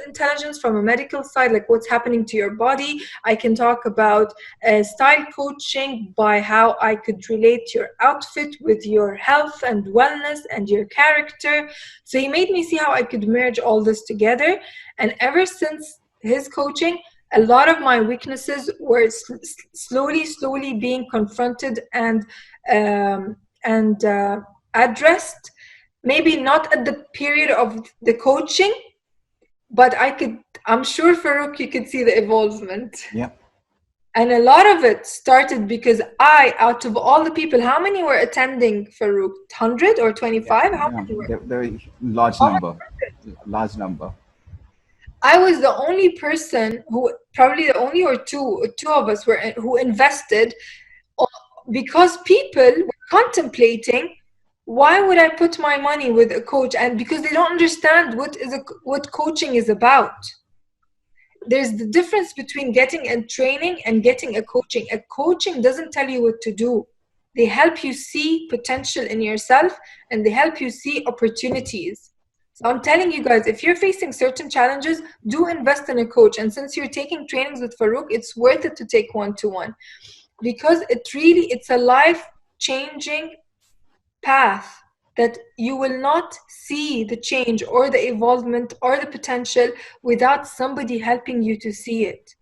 intelligence from a medical side, like what's happening to your body. I can talk about style coaching by how I could relate your outfit with your health and wellness and your character. So he made me see how I could merge all this together. And ever since his coaching, a lot of my weaknesses were slowly being confronted and addressed. Maybe not at the period of the coaching, but I'm sure, Farookh, you could see the evolvement. Yeah. And a lot of it started because out of all the people, how many were attending, Farookh? 100 or 25? How many were? Very large number. Large number. I was the only person probably the only or two of us who invested, because people were contemplating, why would I put my money with a coach? And because they don't understand what coaching is about. There's the difference between getting a training and getting a coaching. A coaching doesn't tell you what to do. They help you see potential in yourself, and they help you see opportunities. So I'm telling you guys, if you're facing certain challenges, do invest in a coach. And since you're taking trainings with Farookh, it's worth it to take one-to-one, because it's a life-changing path that you will not see the change or the evolvement or the potential without somebody helping you to see it.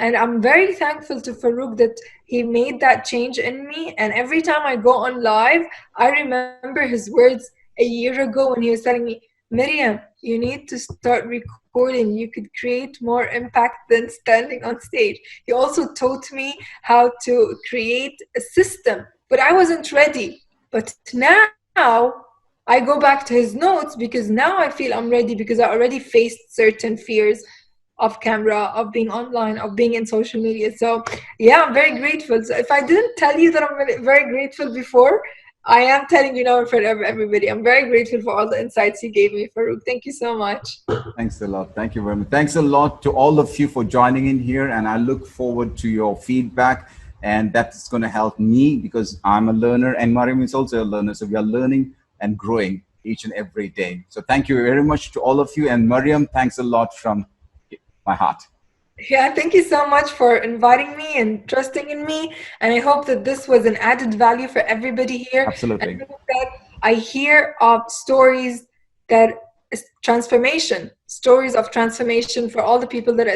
And I'm very thankful to Farookh that he made that change in me. And every time I go on live, I remember his words a year ago when he was telling me, Maryam, you need to start recording. You could create more impact than standing on stage. He also taught me how to create a system, but I wasn't ready. But now I go back to his notes, because now I feel I'm ready, because I already faced certain fears of camera, of being online, of being in social media. So yeah, I'm very grateful. So if I didn't tell you that I'm very grateful before, I am telling you now in front of everybody. I'm very grateful for all the insights you gave me, Farookh. Thank you so much. Thanks a lot. Thank you very much. Thanks a lot to all of you for joining in here. And I look forward to your feedback. And that's going to help me, because I'm a learner and Maryam is also a learner. So we are learning and growing each and every day. So thank you very much to all of you. And Maryam, thanks a lot from my heart. Yeah, thank you so much for inviting me and trusting in me. And I hope that this was an added value for everybody here. Absolutely. And I hope that I hear of stories that stories of transformation for all the people that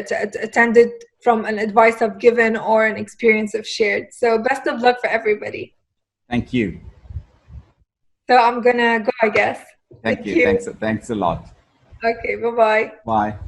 attended from an advice I've given or an experience I've shared. So best of luck for everybody. Thank you. So I'm gonna go, I guess. Thank you. Thanks a lot. Okay, bye-bye. Bye.